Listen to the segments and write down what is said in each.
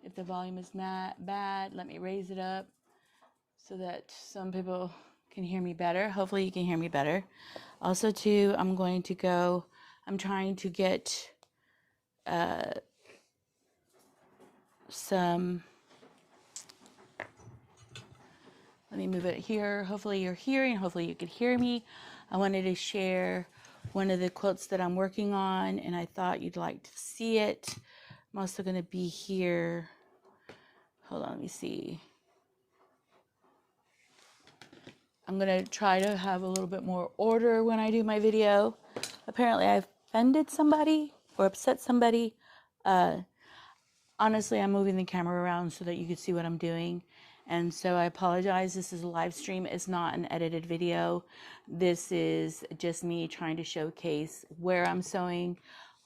If the volume is bad, let me raise it up so that some people can hear me better. Hopefully you can hear me better. Also too, I'm trying to get some, let me move it here. Hopefully you're hearing, hopefully you could hear me. I wanted to share one of the quilts that I'm working on, and I thought you'd like to see it. I'm also going to be here. Hold on, let me see. I'm going to try to have a little bit more order when I do my video. Apparently I offended somebody or upset somebody. Honestly, I'm moving the camera around so that you can see what I'm doing. And so I apologize. This is a live stream. It's not an edited video. This is just me trying to showcase where I'm sewing,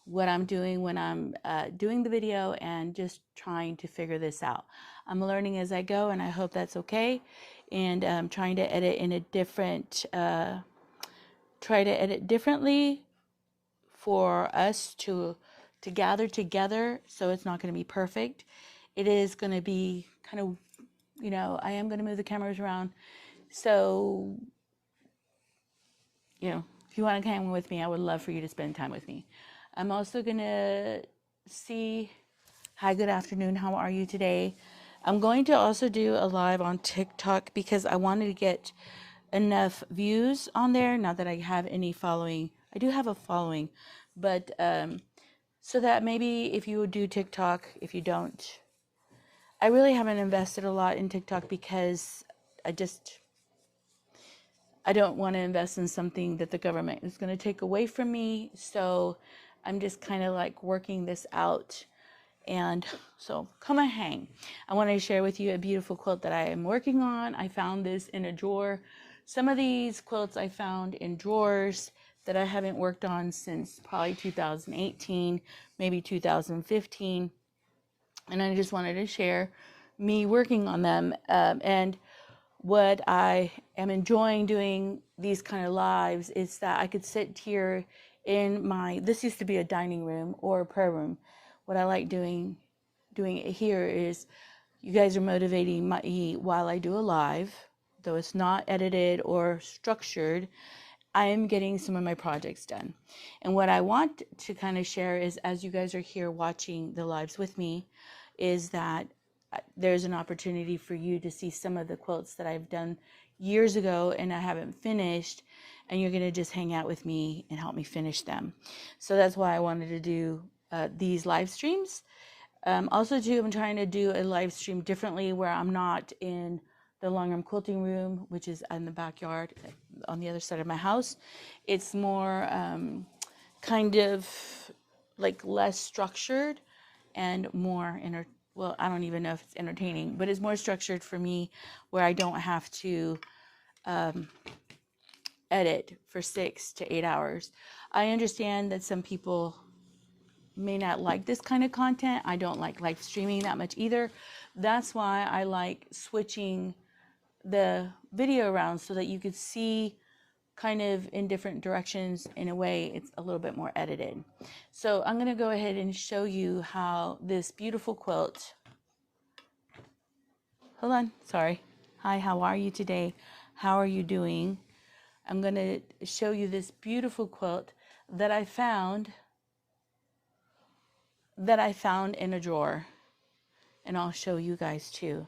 what I'm doing when I'm doing the video, and just trying to figure this out. I'm learning as I go, and I hope that's okay. And I'm trying to edit in a different, try to edit differently for us to gather together, so it's not going to be perfect. It is going to be kind of, you know, I am going to move the cameras around. So, you know, if you want to come with me, I would love for you to spend time with me. I'm also going to see, hi, good afternoon, how are you today? I'm going to also do a live on TikTok because I wanted to get enough views on there. Not that I have any following. I do have a following, but so that maybe if you would do TikTok, if you don't, I really haven't invested a lot in TikTok because I don't want to invest in something that the government is going to take away from me. So I'm just kind of like working this out. And so come and hang. I want to share with you a beautiful quilt that I am working on. I found this in a drawer. Some of these quilts I found in drawers that I haven't worked on since probably 2018, maybe 2015. And I just wanted to share me working on them. And what I am enjoying doing these kind of lives is that I could sit here in my, this used to be a dining room or a prayer room. What I like doing it here is you guys are motivating me while I do a live, though it's not edited or structured. I am getting some of my projects done. And what I want to kind of share is, as you guys are here watching the lives with me, is that there's an opportunity for you to see some of the quilts that I've done years ago and I haven't finished, and you're going to just hang out with me and help me finish them. So that's why I wanted to do these live streams. Also too, I'm trying to do a live stream differently where I'm not in the long arm quilting room, which is in the backyard on the other side of my house. It's more kind of like less structured and more well, I don't even know if it's entertaining, but it's more structured for me where I don't have to edit for 6 to 8 hours. I understand that some people may not like this kind of content. I don't like live streaming that much either. That's why I like switching the video around so that you could see kind of in different directions. In a way, it's a little bit more edited. So I'm going to go ahead and show you how this beautiful quilt, hold on, sorry. Hi, how are you today? How are you doing? I'm going to show you this beautiful quilt that I found in a drawer, and I'll show you guys too.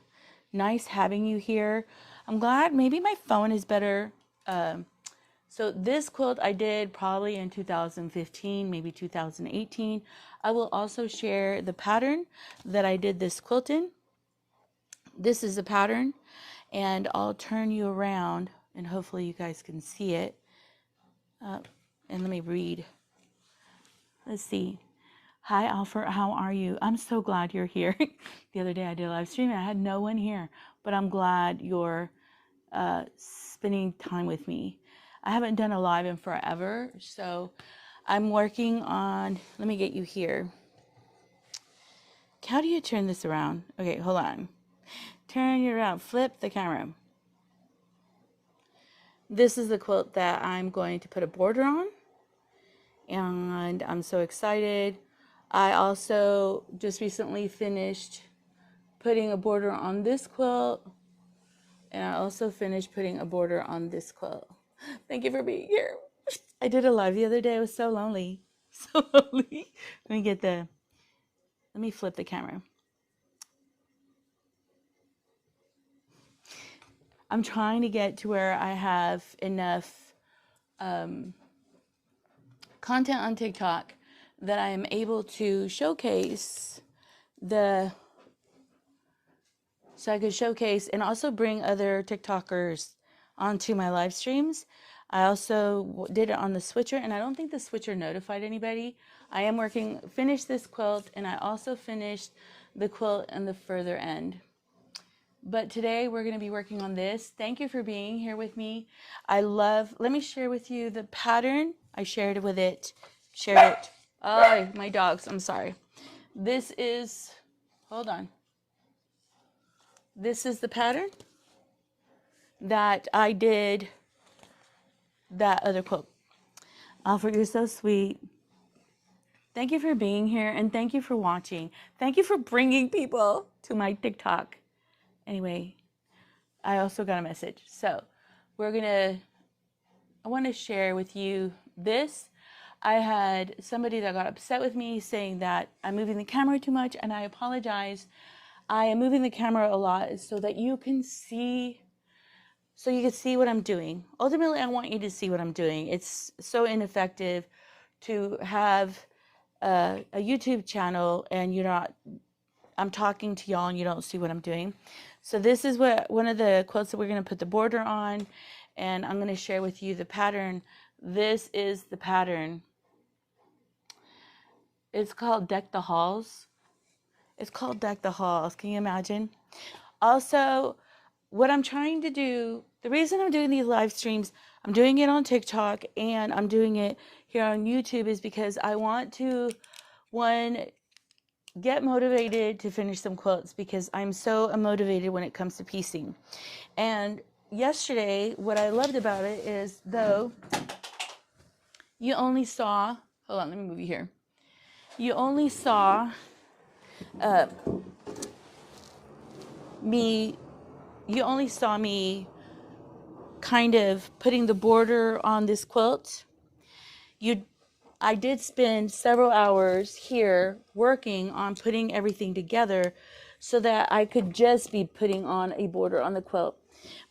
Nice having you here. I'm glad. Maybe my phone is better. So this quilt I did probably in 2015, maybe 2018. I will also share the pattern that I did this quilt in. This is the pattern, and I'll turn you around and hopefully you guys can see it. And let me read. Let's see. Hi, Alfred. How are you? I'm so glad you're here. The other day I did a live stream and I had no one here, but I'm glad you're spending time with me. I haven't done a live in forever, so I'm working on, let me get you here. How do you turn this around? Okay, hold on. Turn it around. Flip the camera. This is the quilt that I'm going to put a border on, and I'm so excited. I also just recently finished putting a border on this quilt, and I also finished putting a border on this quilt. Thank you for being here. I did a live the other day. I was so lonely. So lonely. Let me flip the camera. I'm trying to get to where I have enough content on TikTok that I am able to showcase so I could showcase and also bring other TikTokers onto my live streams. I also did it on the switcher, and I don't think the switcher notified anybody. I am finished this quilt, and I also finished the quilt on the further end. But today we're going to be working on this. Thank you for being here with me. Let me share with you the pattern. I shared it. Oh, my dogs, I'm sorry. Hold on. This is the pattern that I did that other quilt. Alfred, you're so sweet. Thank you for being here, and thank you for watching. Thank you for bringing people to my TikTok. Anyway, I also got a message. So I want to share with you this. I had somebody that got upset with me saying that I'm moving the camera too much, and I apologize. I am moving the camera a lot so that you can see what I'm doing. Ultimately, I want you to see what I'm doing. It's so ineffective to have a YouTube channel and I'm talking to y'all and you don't see what I'm doing. So this is one of the quilts that we're going to put the border on, and I'm going to share with you the pattern. This is the pattern. It's called Deck the Halls. Can you imagine? Also, what I'm trying to do, the reason I'm doing these live streams, I'm doing it on TikTok and I'm doing it here on YouTube, is because I want to, get motivated to finish some quilts, because I'm so unmotivated when it comes to piecing. And yesterday, what I loved about it is, though you only saw, hold on, let me move you here. You only saw me kind of putting the border on this quilt. I did spend several hours here working on putting everything together so that I could just be putting on a border on the quilt.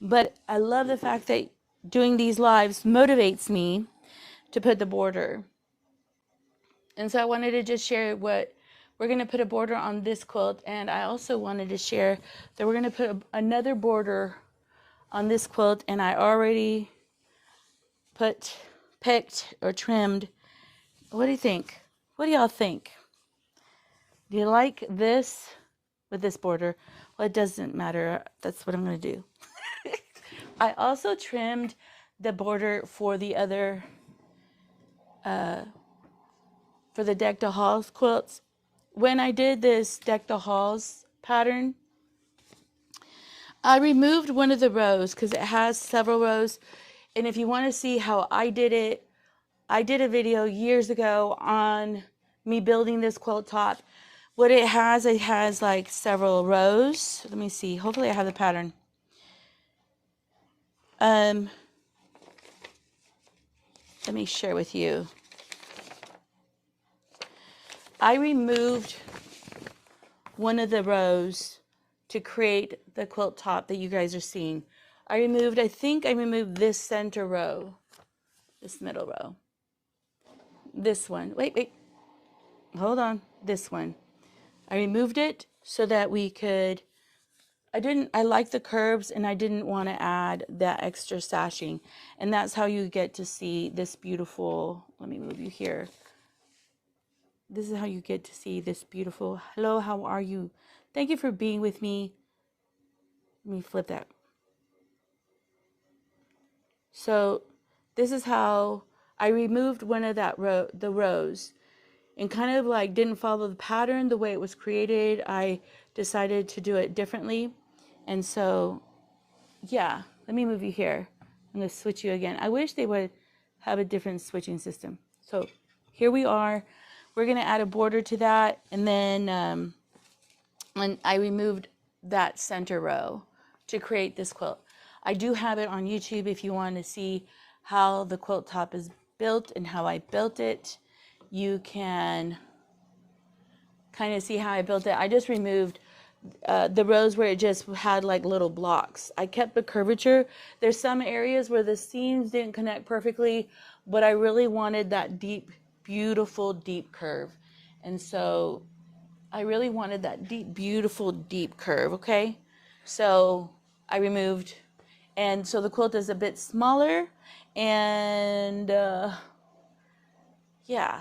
But I love the fact that doing these lives motivates me to put the border. And so I wanted to just share what we're going to put a border on this quilt. And I also wanted to share that we're going to put another border on this quilt. And I already picked or trimmed. What do you think? What do y'all think? Do you like this with this border? Well, it doesn't matter. That's what I'm going to do. I also trimmed the border for the other, for the Deck the Halls quilts. When I did this Deck the Halls pattern, I removed one of the rows because it has several rows. And if you want to see how I did it, I did a video years ago on me building this quilt top. What it has like several rows. Let me see. Hopefully I have the pattern. Let me share with you. I removed one of the rows to create the quilt top that you guys are seeing. I think I removed this center row, this middle row. This one. Wait. Hold on. This one. I removed it so that we could, I like the curves and I didn't want to add that extra sashing. And that's how you get to see this beautiful, let me move you here. This is how you get to see this beautiful, hello, how are you? Thank you for being with me. Let me flip that. So this is how I removed one of the rows, and kind of like didn't follow the pattern the way it was created. I decided to do it differently. And so, yeah, let me move you here. I'm going to switch you again. I wish they would have a different switching system. So here we are. We're going to add a border to that. And then when I removed that center row to create this quilt. I do have it on YouTube if you want to see how the quilt top is built and how I built it. You can kind of see how I built it. I just removed the rows where it just had like little blocks. I kept the curvature. There's some areas where the seams didn't connect perfectly, but I really wanted that deep, beautiful, deep curve. And so I really wanted that deep, beautiful, deep curve, okay? So I removed, and so the quilt is a bit smaller, and yeah.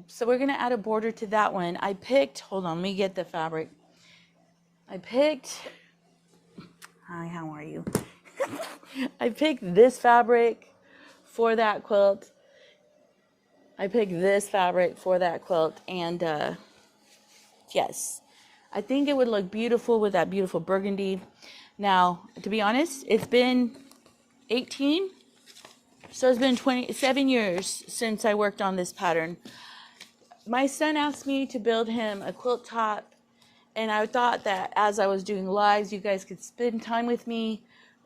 So we're gonna add a border to that one. I picked, hold on, let me get the fabric. Hi, how are you? I picked this fabric for that quilt. And yes, I think it would look beautiful with that beautiful burgundy. Now, to be honest, it's been 18, so it's been 27 years since I worked on this pattern. My son asked me to build him a quilt top, and I thought that as I was doing lives, you guys could spend time with me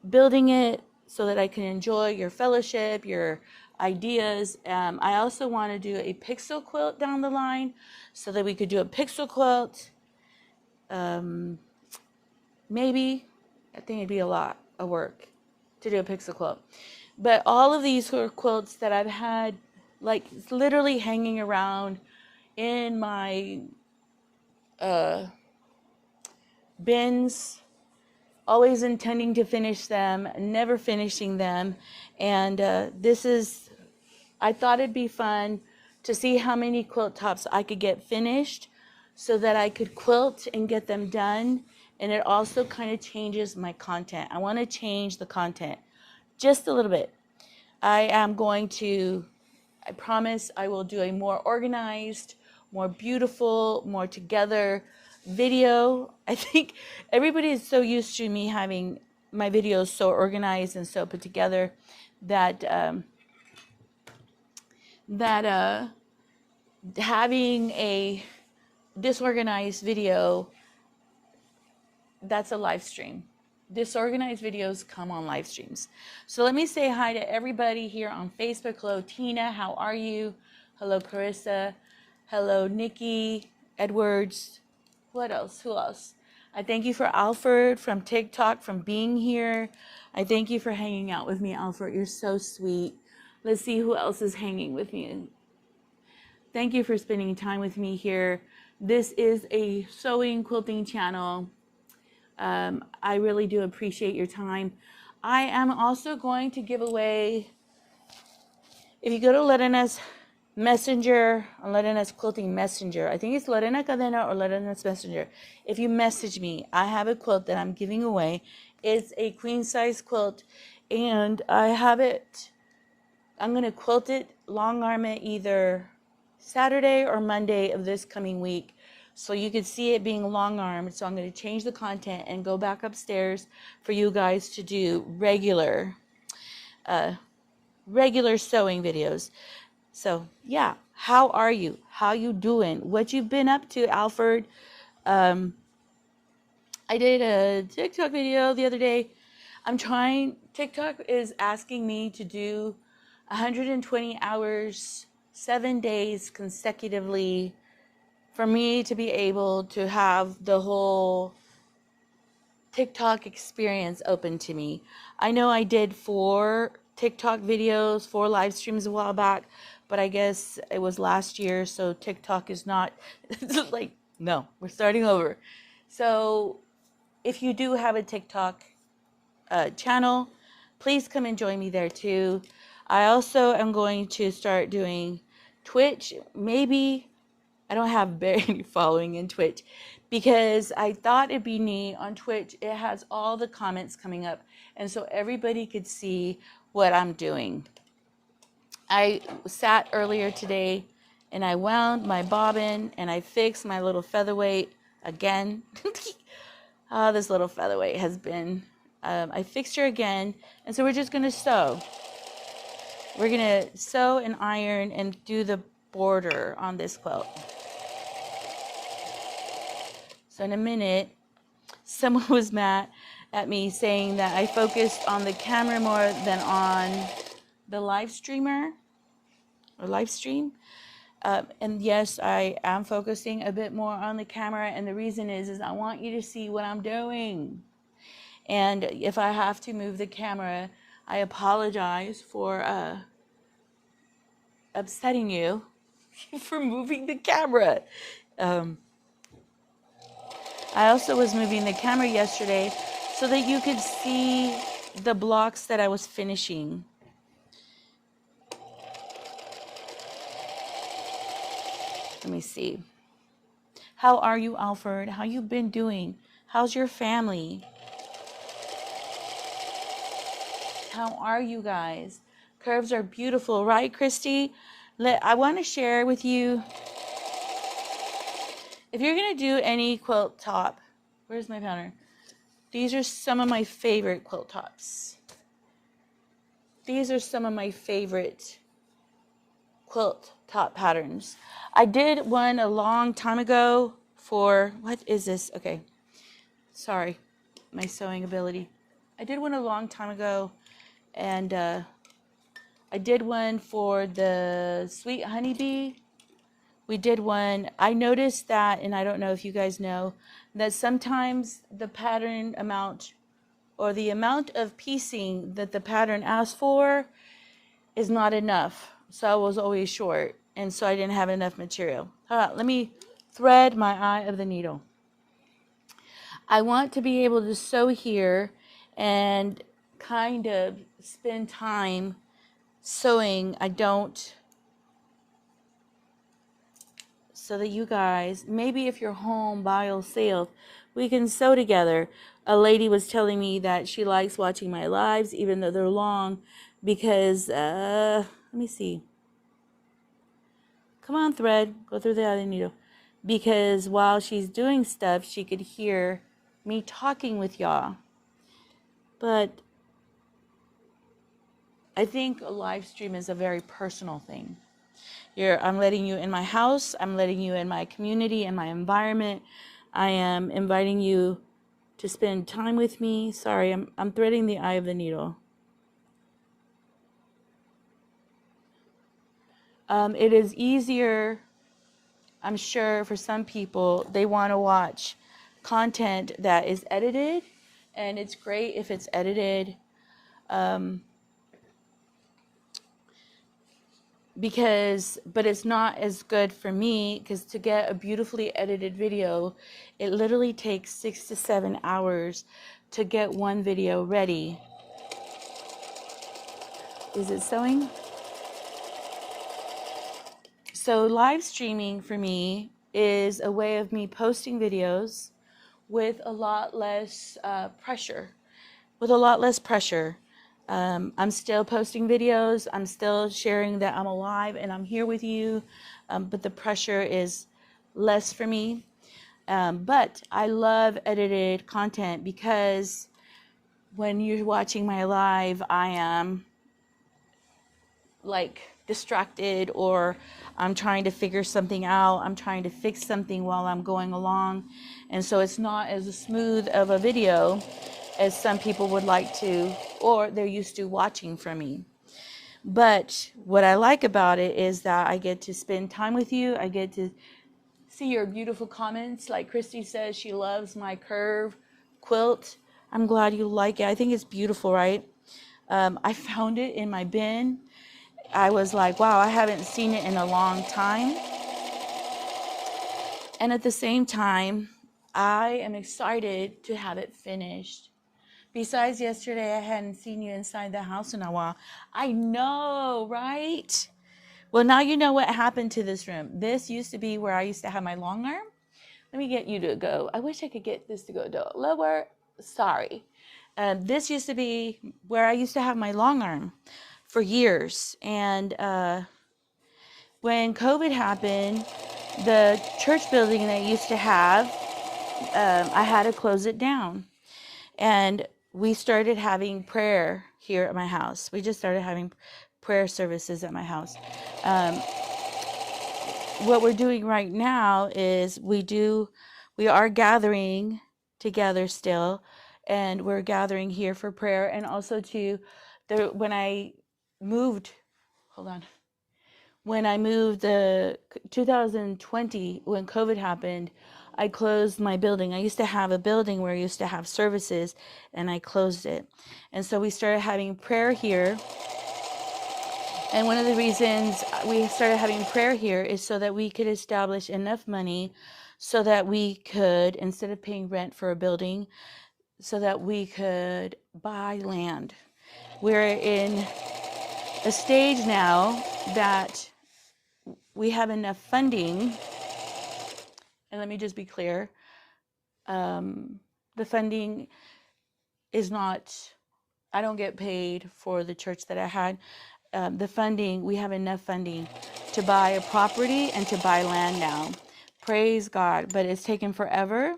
building it so that I can enjoy your fellowship, your ideas. I also want to do a pixel quilt down the line so that we could do a pixel quilt. Maybe, I think it'd be a lot of work to do a pixel quilt. But all of these are quilts that I've had like literally hanging around in my bins, always intending to finish them, never finishing them. And I thought it'd be fun to see how many quilt tops I could get finished so that I could quilt and get them done. And it also kind of changes my content. I want to change the content just a little bit. I promise I will do a more organized, more beautiful, more together video. I think everybody is so used to me having my videos so organized and so put together that having a disorganized video, that's a live stream. Disorganized videos come on live streams. So let me say hi to everybody here on Facebook. Hello, Tina. How are you? Hello, Carissa. Hello, Nikki Edwards. What else? Who else? I thank you for Alfred from TikTok from being here. I thank you for hanging out with me, Alfred. You're so sweet. Let's see who else is hanging with me. Thank you for spending time with me here. This is a sewing quilting channel. I really do appreciate your time. I am also going to give away, if you go to Lorena's Messenger, on Lorena's Quilting Messenger, I think it's Lorena Cadena or Lorena's Messenger. If you message me, I have a quilt that I'm giving away. It's a queen size quilt, and I have it, I'm going to quilt it, long arm it either Saturday or Monday of this coming week. So you could see it being long armed. So I'm going to change the content and go back upstairs for you guys to do regular sewing videos. So yeah, how are you? How you doing? What you've been up to, Alfred? I did a TikTok video the other day. TikTok is asking me to do 120 hours, 7 days consecutively for me to be able to have the whole TikTok experience open to me. I know I did 4 TikTok videos, 4 live streams a while back, but I guess it was last year, so TikTok is not, like, no, we're starting over. So if you do have a TikTok channel, please come and join me there too. I also am going to start doing Twitch. Maybe I don't have very any following in Twitch because I thought it'd be neat on Twitch. It has all the comments coming up, and so everybody could see what I'm doing. I sat earlier today and I wound my bobbin and I fixed my little featherweight again. Oh, this little featherweight has been, I fixed her again, and so we're just going to sew. We're going to sew and iron and do the border on this quilt. So in a minute, Someone was mad at me saying that I focused on the camera more than on the live streamer or live stream. And yes, I am focusing a bit more on the camera, and the reason is I want you to see what I'm doing. And if I have to move the camera, I apologize for upsetting you for moving the camera. Um, I also was moving the camera yesterday so that you could see the blocks that I was finishing. Let me see. How are you, Alfred? How you been doing? How's your family? How are you guys? Curves are beautiful, right, Christy? I want to share with you, if you're going to do any quilt top, where's my pattern? These are some of my favorite quilt tops. These are some of my favorite quilt top patterns. I did one a long time ago for, what is this? Okay, sorry, my sewing ability. I did one a long time ago, and I did one for the Sweet Honeybee. We did one. I noticed that, and I don't know if you guys know, that sometimes the pattern amount or the amount of piecing that the pattern asks for is not enough. So I was always short, and so I didn't have enough material. Let me thread my eye of the needle. I want to be able to sew here and kind of spend time sewing. I don't, so that you guys, maybe if you're home by yourself, we can sew together. A lady was telling me that she likes watching my lives, even though they're long, because, let me see. Come on, thread, go through the other needle. Because while she's doing stuff, she could hear me talking with y'all. But I think a live stream is a very personal thing. I'm letting you in my house. I'm letting you in my community and my environment. I am inviting you to spend time with me. Sorry, I'm threading the eye of the needle. It is easier, I'm sure, for some people. They want to watch content that is edited, and it's great if it's edited. But it's not as good for me, because to get a beautifully edited video, it literally takes 6 to 7 hours to get one video ready. Is it sewing? So live streaming for me is a way of me posting videos with a lot less pressure. I'm still posting videos. I'm still sharing that I'm alive and I'm here with you, but the pressure is less for me. But I love edited content, because when you're watching my live, I am like distracted, or I'm trying to figure something out. I'm trying to fix something while I'm going along. And so it's not as smooth of a video as some people would like to, or they're used to watching from me. But what I like about it is that I get to spend time with you. I get to see your beautiful comments. Like Christy says, she loves my curve quilt. I'm glad you like it. I think it's beautiful, right? I found it in my bin. I was like, wow, I haven't seen it in a long time. And at the same time, I am excited to have it finished. Besides, yesterday I hadn't seen you inside the house in a while. I know, right? Well, now you know what happened to this room. This used to be where I used to have my long arm. Let me get you to go. I wish I could get this to go lower. Sorry. This used to be where I used to have my long arm for years. And when COVID happened, the church building that I used to have, I had to close it down. And we started having prayer here at my house. We just started having prayer services at my house. What we're doing right now is we are gathering together still, and we're gathering here for prayer. And also to when I moved, hold on. When I moved 2020, when COVID happened, I closed my building. I used to have a building where I used to have services, and I closed it. And so we started having prayer here. And one of the reasons we started having prayer here is so that we could establish enough money so that we could, instead of paying rent for a building, so that we could buy land. We're in a stage now that we have enough funding, and let me just be clear, the funding is not, I don't get paid for the church that I had. The funding, we have enough funding to buy a property and to buy land now. Praise God, but it's taken forever.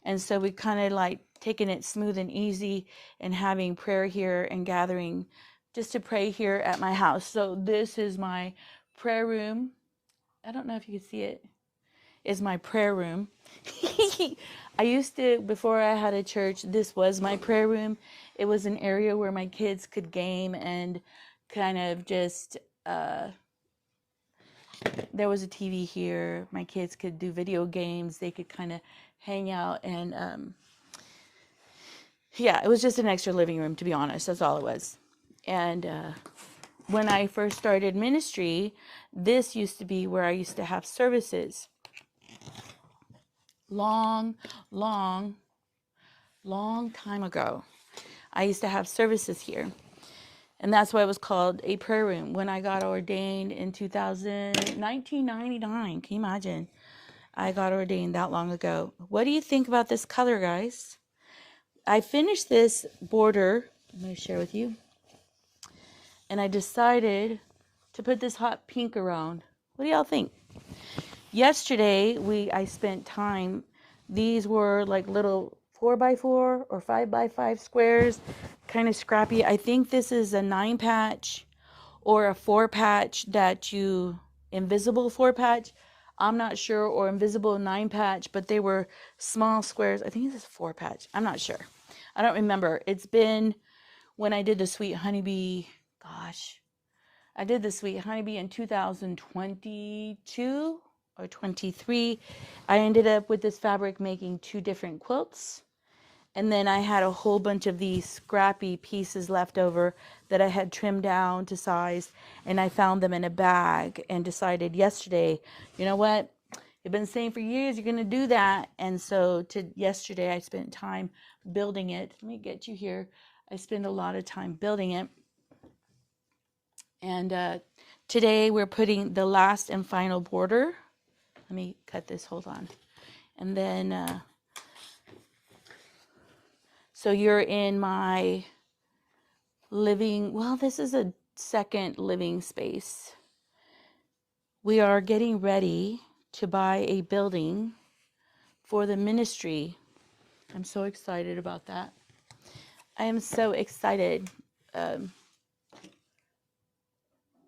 And so we kind of like taking it smooth and easy and having prayer here and gathering just to pray here at my house. So this is my prayer room. I don't know if you can see it. Is my prayer room. I used to, before I had a church, this was my prayer room. It was an area where my kids could game and kind of just, there was a TV here. My kids could do video games. They could kind of hang out and, yeah, it was just an extra living room, to be honest. That's all it was. And when I first started ministry, this used to be where I used to have services. Long time ago, I used to have services here. And that's why it was called a prayer room. When I got ordained in 1999, can you imagine? I got ordained that long ago. What do you think about this color, guys? I finished this border, I'm going to share with you. And I decided to put this hot pink around. What do y'all think? Yesterday, I spent time, these were like little 4x4 or 5x5 squares, kind of scrappy. I think this is a 9-patch or a 4-patch invisible 4-patch. I'm not sure, or invisible 9-patch, but they were small squares. I think this is 4-patch. I'm not sure. I don't remember. It's been when I did the Sweet Honeybee, gosh, I did the Sweet Honeybee in 2022 or 23. I ended up with this fabric making 2 different quilts. And then I had a whole bunch of these scrappy pieces left over that I had trimmed down to size. And I found them in a bag and decided yesterday, you know what? You've been saying for years you're going to do that. And so yesterday I spent time building it. Let me get you here. I spent a lot of time building it. And today we're putting the last and final border. Let me cut this, hold on. And then, so you're in my living, well, this is a second living space. We are getting ready to buy a building for the ministry. I'm so excited about that. I am so excited to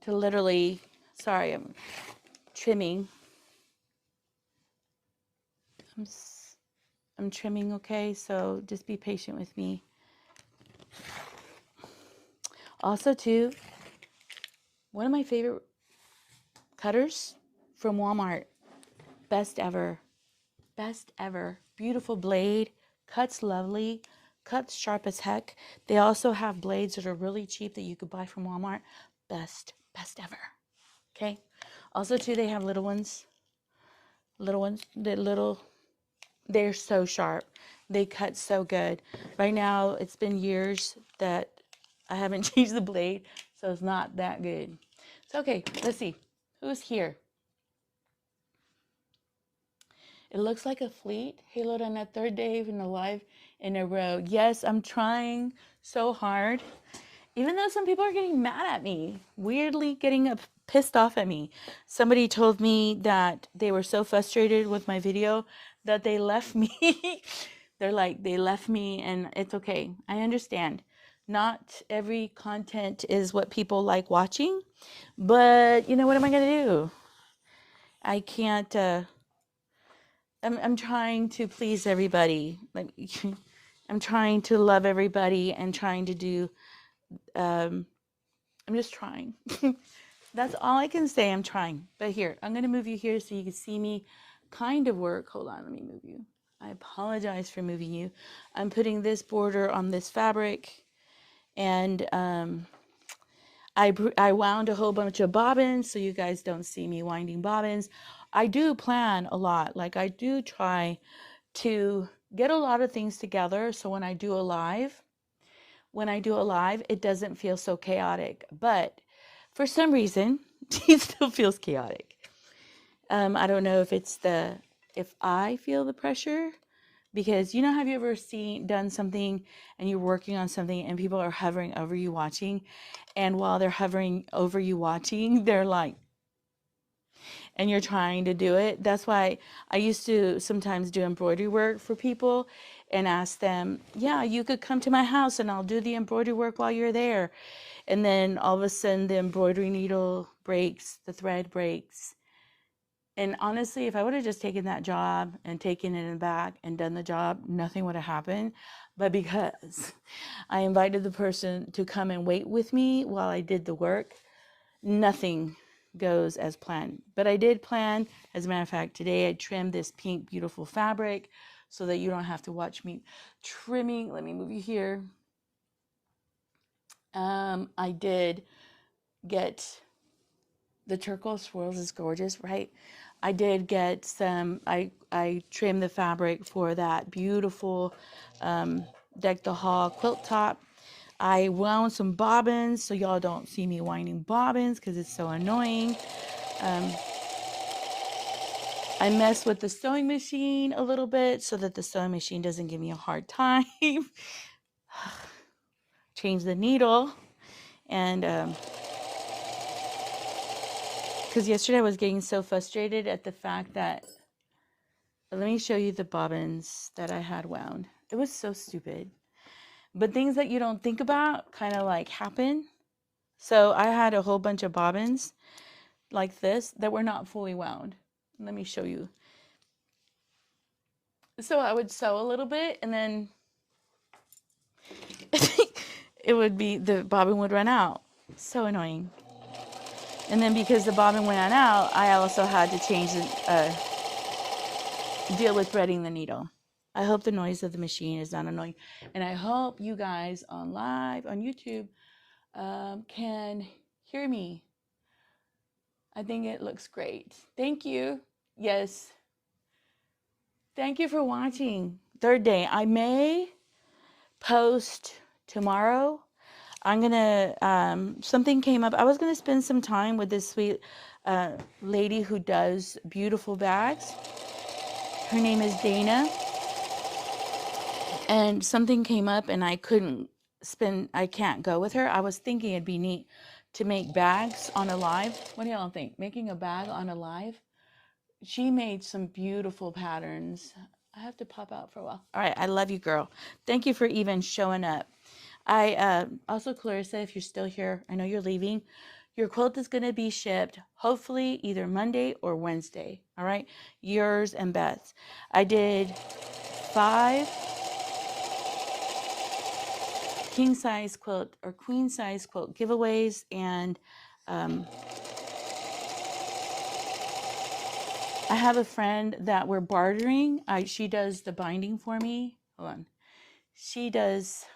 literally, sorry, I'm trimming. I'm trimming, okay? So just be patient with me. Also, too, one of my favorite cutters from Walmart. Best ever. Best ever. Beautiful blade. Cuts lovely. Cuts sharp as heck. They also have blades that are really cheap that you could buy from Walmart. Best ever. Okay? Also, too, they have little ones. They're so sharp. They cut so good. Right now, it's been years that I haven't changed the blade, so it's not that good. So, okay, let's see. Who's here? It looks like a fleet. Haloed on that 3rd day in a live in a row. Yes, I'm trying so hard. Even though some people are getting mad at me, weirdly getting pissed off at me. Somebody told me that they were so frustrated with my video that they left me. They're like, they left me, and it's okay. I understand. Not every content is what people like watching, but you know, what am I going to do? I can't, I'm trying to please everybody. Like, I'm trying to love everybody and trying to do, I'm just trying. That's all I can say. I'm trying. But here, I'm going to move you here so you can see me kind of work. Hold on, let me move you. I apologize for moving you. I'm putting this border on this fabric, and I wound a whole bunch of bobbins so you guys don't see me winding bobbins. I do plan a lot. Like, I do try to get a lot of things together so when I do a live, it doesn't feel so chaotic. But for some reason, it still feels chaotic. I don't know if if I feel the pressure, because have you ever done something and you're working on something and people are hovering over you watching, and while they're hovering over you watching, they're like, and you're trying to do it. That's why I used to sometimes do embroidery work for people and ask them, yeah, you could come to my house and I'll do the embroidery work while you're there. And then all of a sudden the embroidery needle breaks, the thread breaks. And honestly, if I would have just taken that job and taken it back and done the job, nothing would have happened. But because I invited the person to come and wait with me while I did the work, nothing goes as planned. But I did plan, as a matter of fact, today I trimmed this pink, beautiful fabric so that you don't have to watch me trimming. Let me move you here. I did get the turquoise swirls is gorgeous, right? I did get some, I trimmed the fabric for that beautiful Deck the Hall quilt top. I wound some bobbins so y'all don't see me winding bobbins because it's so annoying. I messed with the sewing machine a little bit so that the sewing machine doesn't give me a hard time. Change the needle. And because yesterday I was getting so frustrated at the fact that, let me show you the bobbins that I had wound. It was so stupid. But things that you don't think about kind of like happen. So I had a whole bunch of bobbins like this that were not fully wound. Let me show you. So I would sew a little bit and then it would be, the bobbin would run out. So annoying. And then because the bobbin went out, I also had to change the, deal with threading the needle. I hope the noise of the machine is not annoying. And I hope you guys on live on YouTube can hear me. I think it looks great. Thank you. Yes. Thank you for watching. Third day. I may post tomorrow. I'm gonna, something came up. I was gonna spend some time with this sweet lady who does beautiful bags. Her name is Dana. And something came up and I can't go with her. I was thinking it'd be neat to make bags on a live. What do y'all think? Making a bag on a live? She made some beautiful patterns. I have to pop out for a while. All right, I love you, girl. Thank you for even showing up. I also, Clarissa, if you're still here, I know you're leaving. Your quilt is going to be shipped hopefully either Monday or Wednesday. All right, yours and Beth's. I did 5 king size quilt or queen size quilt giveaways, and I have a friend that we're bartering. She does the binding for me. Hold on.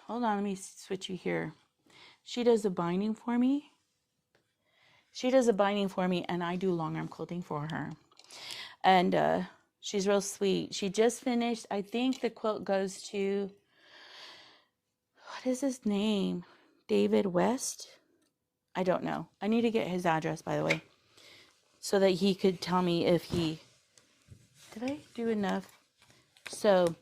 Hold on, let me switch you here. She does the binding for me. And I do long arm quilting for her. And she's real sweet. She just finished, I think the quilt goes to, what is his name? David West? I don't know. I need to get his address, by the way, so that he could tell me if did I do enough? So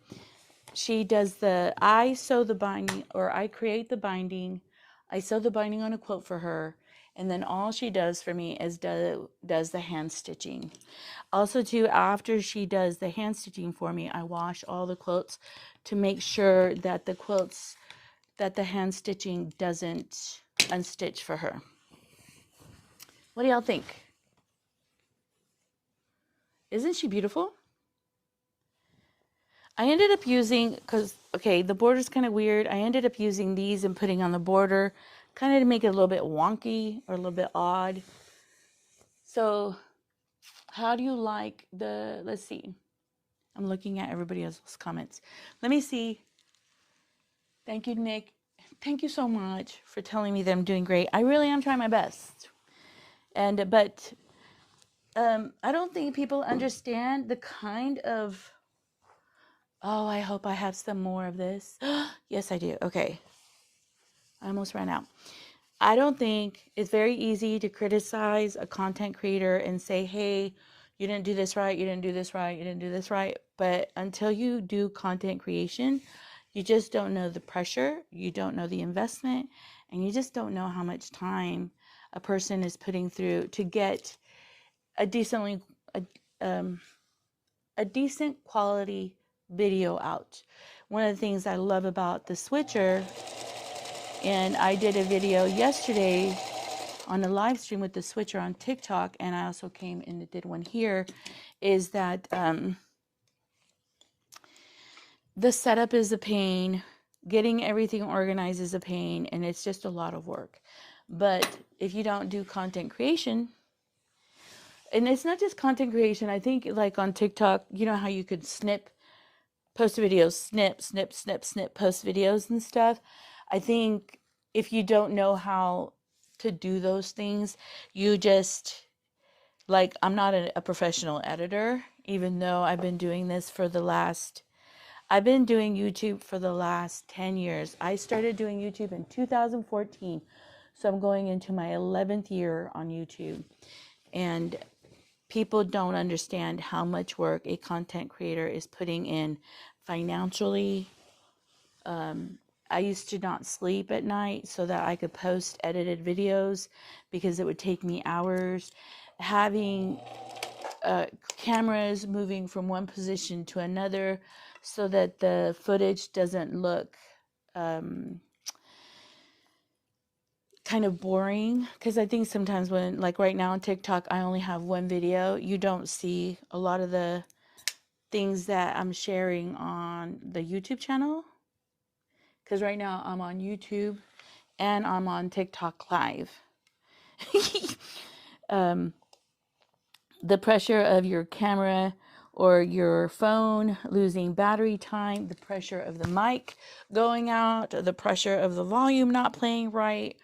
she does I sew the binding, or I create the binding. I sew the binding on a quilt for her. And then all she does for me is does the hand stitching. Also too, after she does the hand stitching for me, I wash all the quilts to make sure that the hand stitching doesn't unstitch for her. What do y'all think? Isn't she beautiful? I ended up using, because, okay, the border's kind of weird. I ended up using these and putting on the border, kind of to make it a little bit wonky or a little bit odd. So how do you like the, let's see. I'm looking at everybody else's comments. Let me see. Thank you, Nick. Thank you so much for telling me that I'm doing great. I really am trying my best. But I don't think people understand the kind of, oh, I hope I have some more of this. Yes, I do. Okay. I almost ran out. I don't think it's very easy to criticize a content creator and say, hey, you didn't do this right, you didn't do this right, you didn't do this right. But until you do content creation, you just don't know the pressure, you don't know the investment, and you just don't know how much time a person is putting through to get a decent quality video out. One of the things I love about the switcher, and I did a video yesterday on a live stream with the switcher on TikTok, and I also came and did one here, is that the setup is a pain, getting everything organized is a pain, and it's just a lot of work. But if you don't do content creation, and it's not just content creation, I think like on TikTok, you know how you could post videos, snip, post videos and stuff. I think if you don't know how to do those things, you just, like, I'm not a professional editor, even though I've been doing YouTube for the last 10 years. I started doing YouTube in 2014. So I'm going into my 11th year on YouTube. And people don't understand how much work a content creator is putting in financially. I used to not sleep at night so that I could post edited videos because it would take me hours. Having cameras moving from one position to another so that the footage doesn't look kind of boring. Because I think sometimes when, like right now on TikTok, I only have one video, you don't see a lot of the things that I'm sharing on the YouTube channel. Because right now I'm on YouTube and I'm on TikTok Live. The pressure of your camera or your phone losing battery time, the pressure of the mic going out, the pressure of the volume not playing right.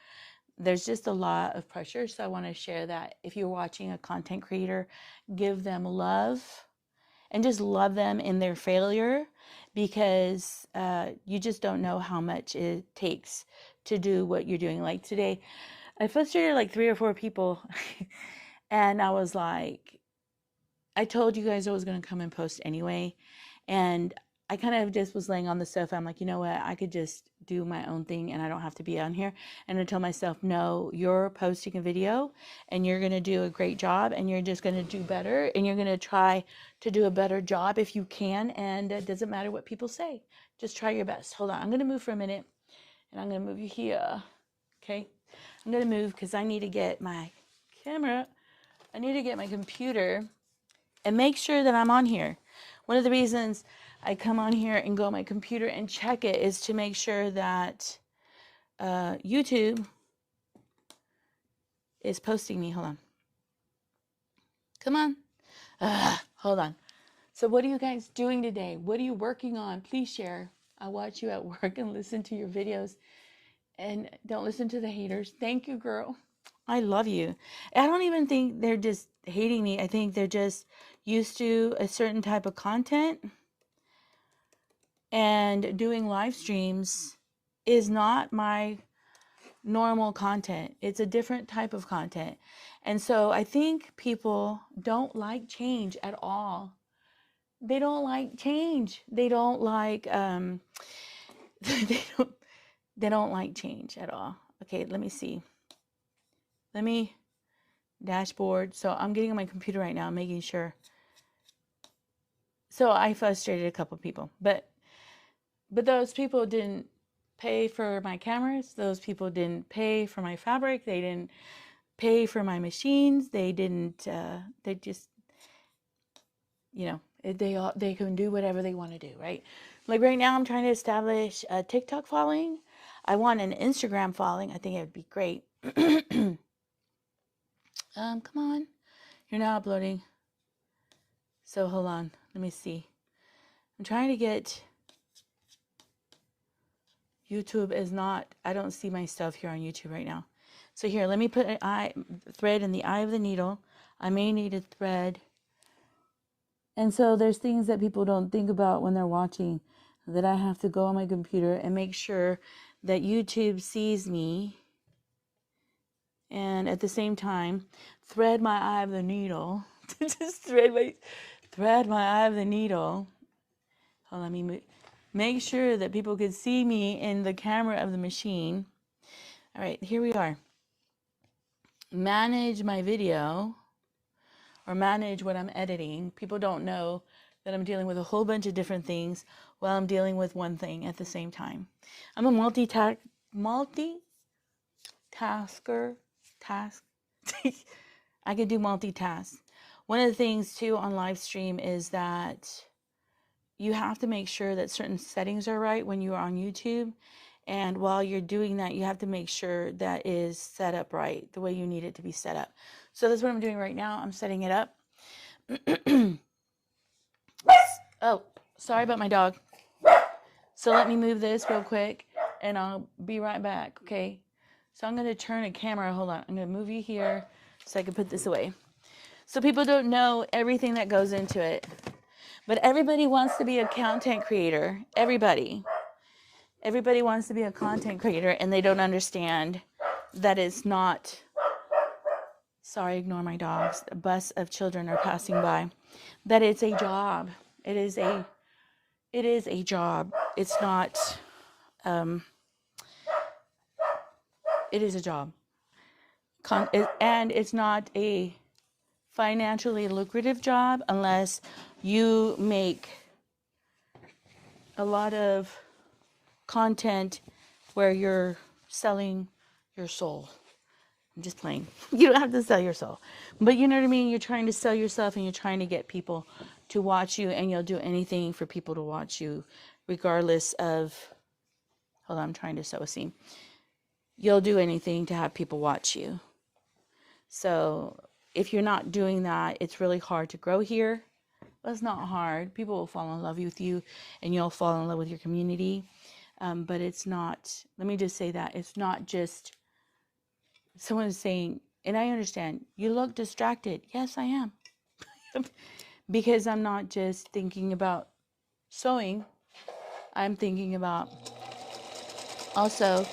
There's just a lot of pressure. So I want to share that. If you're watching a content creator, give them love and just love them in their failure, because you just don't know how much it takes to do what you're doing. Like today, I frustrated like 3 or 4 people and I was like, I told you guys I was going to come and post anyway. And I kind of just was laying on the sofa. I'm like, you know what? I could just do my own thing and I don't have to be on here. And I tell myself, no, you're posting a video and you're going to do a great job and you're just going to do better and you're going to try to do a better job if you can. And it doesn't matter what people say. Just try your best. Hold on. I'm going to move for a minute and I'm going to move you here. Okay. I'm going to move because I need to get my camera. I need to get my computer and make sure that I'm on here. One of the reasons I come on here and go on my computer and check it is to make sure that YouTube is posting me. Hold on. Come on. Hold on. So what are you guys doing today? What are you working on? Please share. I watch you at work and listen to your videos. And don't listen to the haters. Thank you, girl. I love you. I don't even think they're just hating me. I think they're just used to a certain type of content. And doing live streams is not my normal content. It's a different type of content. And so I think people don't like change at all. They don't like change. They don't like they don't like change at all. Okay, let me see. Let me dashboard. So I'm getting on my computer right now, making sure. So I frustrated a couple people, but those people didn't pay for my cameras. Those people didn't pay for my fabric. They didn't pay for my machines. They didn't, they just, you know, they can do whatever they want to do, right? Like right now, I'm trying to establish a TikTok following. I want an Instagram following. I think it would be great. Come on, you're not uploading. So hold on, let me see. I'm trying to get. YouTube is not. I don't see my stuff here on YouTube right now. So here, let me put an thread in the eye of the needle. I may need a thread. And so there's things that people don't think about when they're watching, that I have to go on my computer and make sure that YouTube sees me, and at the same time thread my eye of the needle. Just thread my eye of the needle. Hold on, let me make sure that people could see me in the camera of the machine. All right, here we are. Manage my video, or manage what I'm editing. People don't know that I'm dealing with a whole bunch of different things while I'm dealing with one thing at the same time. I'm a multitasker. I can do multitask. One of the things too on live stream is that you have to make sure that certain settings are right when you are on YouTube. And while you're doing that, you have to make sure that is set up right, the way you need it to be set up. So that's what I'm doing right now. I'm setting it up. Oh, sorry about my dog. So let me move this real quick and I'll be right back, okay? So I'm going to turn a camera. Hold on. I'm going to move you here so I can put this away. So people don't know everything that goes into it. But everybody wants to be a content creator. Everybody wants to be a content creator, and they don't understand that it's not. Sorry, ignore my dogs. A bus of children are passing by. That it's a job. It is a job. It's not. It is a job. And it's not a financially lucrative job unless you make a lot of content where you're selling your soul. I'm just playing. You don't have to sell your soul. But you know what I mean? You're trying to sell yourself and you're trying to get people to watch you, and you'll do anything for people to watch you regardless of, hold on, I'm trying to sew a seam. You'll do anything to have people watch you. So if you're not doing that, it's really hard to grow here. Well, it's not hard. People will fall in love with you and you'll fall in love with your community. But it's not, let me just say that, it's not just someone saying, and I understand, you look distracted. Yes, I am. Because I'm not just thinking about sewing. I'm thinking about also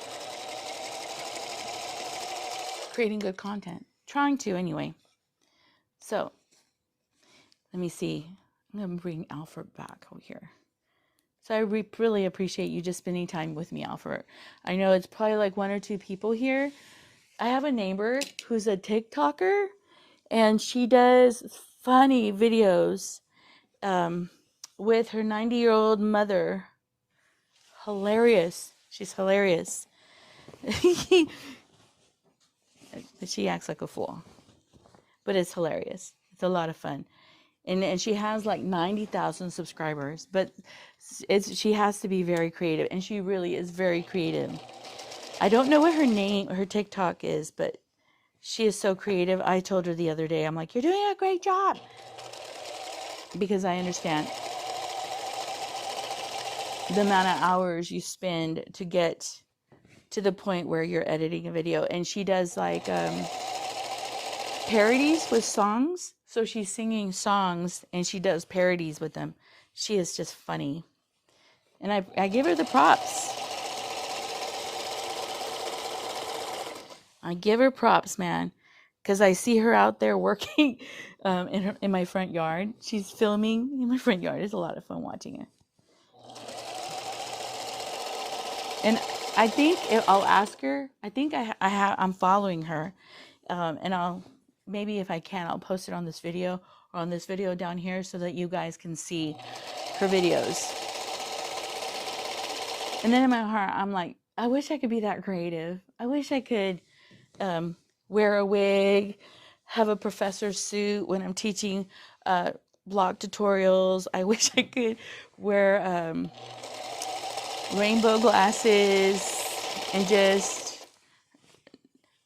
creating good content. Trying to anyway. So, let me see. I'm going to bring Alfred back over here. So I really appreciate you just spending time with me, Alfred. I know it's probably like 1 or 2 people here. I have a neighbor who's a TikToker, and she does funny videos with her 90-year-old mother. Hilarious. She's hilarious. She acts like a fool. But it's hilarious. It's a lot of fun. And she has like 90,000 subscribers. But she has to be very creative. And she really is very creative. I don't know what her TikTok is, but she is so creative. I told her the other day, I'm like, you're doing a great job. Because I understand the amount of hours you spend to get to the point where you're editing a video. And she does like parodies with songs. So she's singing songs and she does parodies with them. She is just funny. And I give her the props. I give her props, man. Because I see her out there working in my front yard. She's filming in my front yard. It's a lot of fun watching her. And I think I'll ask her. I think I'm following her. And I'll, maybe if I can, I'll post it on this video or on this video down here so that you guys can see her videos. And then in my heart, I'm like, I wish I could be that creative. I wish I could wear a wig, have a professor's suit when I'm teaching blog tutorials. I wish I could wear rainbow glasses and just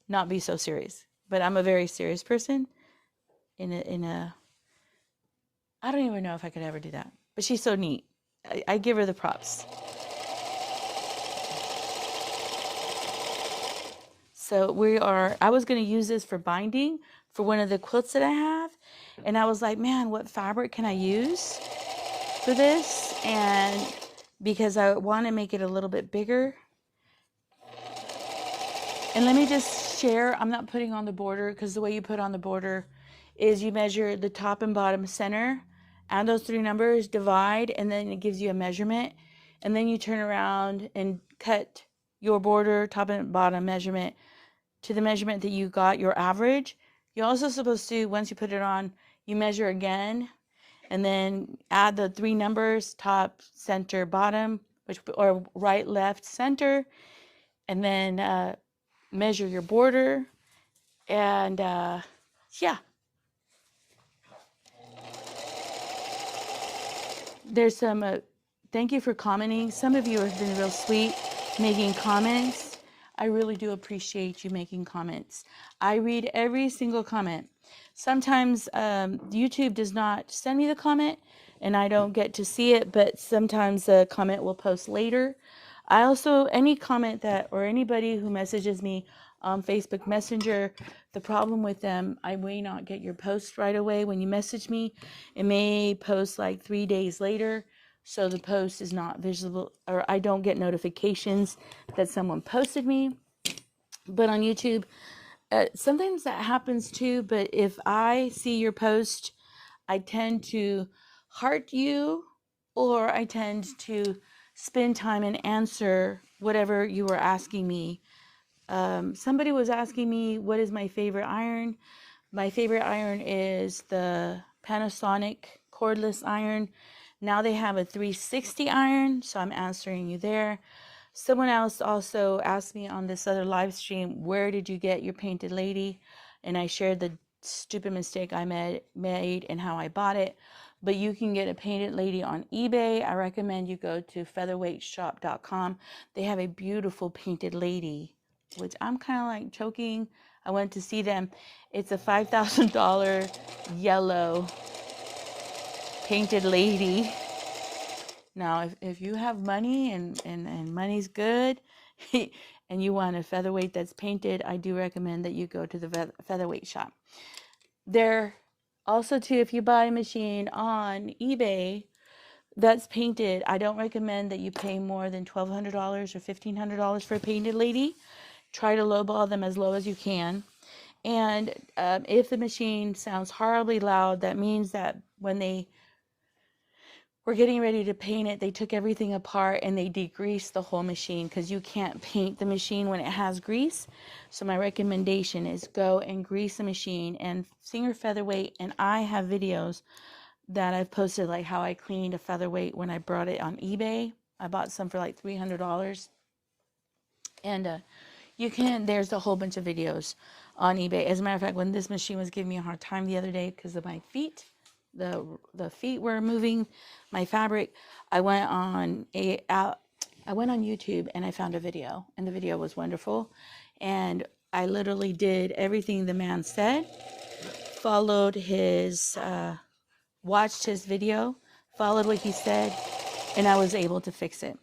not be so serious. But I'm a very serious person I don't even know if I could ever do that. But she's so neat. I give her the props. So I was going to use this for binding for one of the quilts that I have. And I was like, man, what fabric can I use for this? And because I want to make it a little bit bigger. And let me just share, I'm not putting on the border because the way you put on the border is you measure the top and bottom center, add those 3 numbers, divide, and then it gives you a measurement. And then you turn around and cut your border, top and bottom measurement to the measurement that you got, your average. You're also supposed to, once you put it on, you measure again and then add the 3 numbers, top, center, bottom, or right, left, center, and then measure your border. And yeah, there's some, thank you for commenting. Some of you have been real sweet making comments. I really do appreciate you making comments. I read every single comment. Sometimes YouTube does not send me the comment and I don't get to see it, but sometimes the comment will post later. I also, any comment that, or anybody who messages me on Facebook Messenger, the problem with them, I may not get your post right away when you message me. It may post like 3 days later. So the post is not visible, or I don't get notifications that someone posted me. But on YouTube, sometimes that happens too. But if I see your post, I tend to heart you, or I tend to spend time and answer whatever you were asking me. Somebody was asking me, what is my favorite iron? My favorite iron is the Panasonic cordless iron. Now they have a 360 iron, so I'm answering you there. Someone else also asked me on this other live stream, where did you get your painted lady? And I shared the stupid mistake I made and how I bought it. But you can get a painted lady on eBay. I recommend you go to featherweightshop.com. They have a beautiful painted lady, which I'm kind of like choking. I went to see them. It's a $5,000 yellow painted lady. Now, if you have money and money's good and you want a featherweight that's painted, I do recommend that you go to the featherweight shop. There also, too, if you buy a machine on eBay that's painted, I don't recommend that you pay more than $1,200 or $1,500 for a painted lady. Try to lowball them as low as you can. And if the machine sounds horribly loud, that means that when they were getting ready to paint it, they took everything apart and they degreased the whole machine, because you can't paint the machine when it has grease. So my recommendation is go and grease the machine. And Singer Featherweight, and I have videos that I've posted, like how I cleaned a featherweight when I brought it on eBay. I bought some for like $300. And there's a whole bunch of videos on eBay. As a matter of fact, when this machine was giving me a hard time the other day because of my feet, the feet were moving my fabric, I went on YouTube and I found a video, and the video was wonderful. And I literally did everything the man said, followed his, watched his video, followed what he said, and I was able to fix it.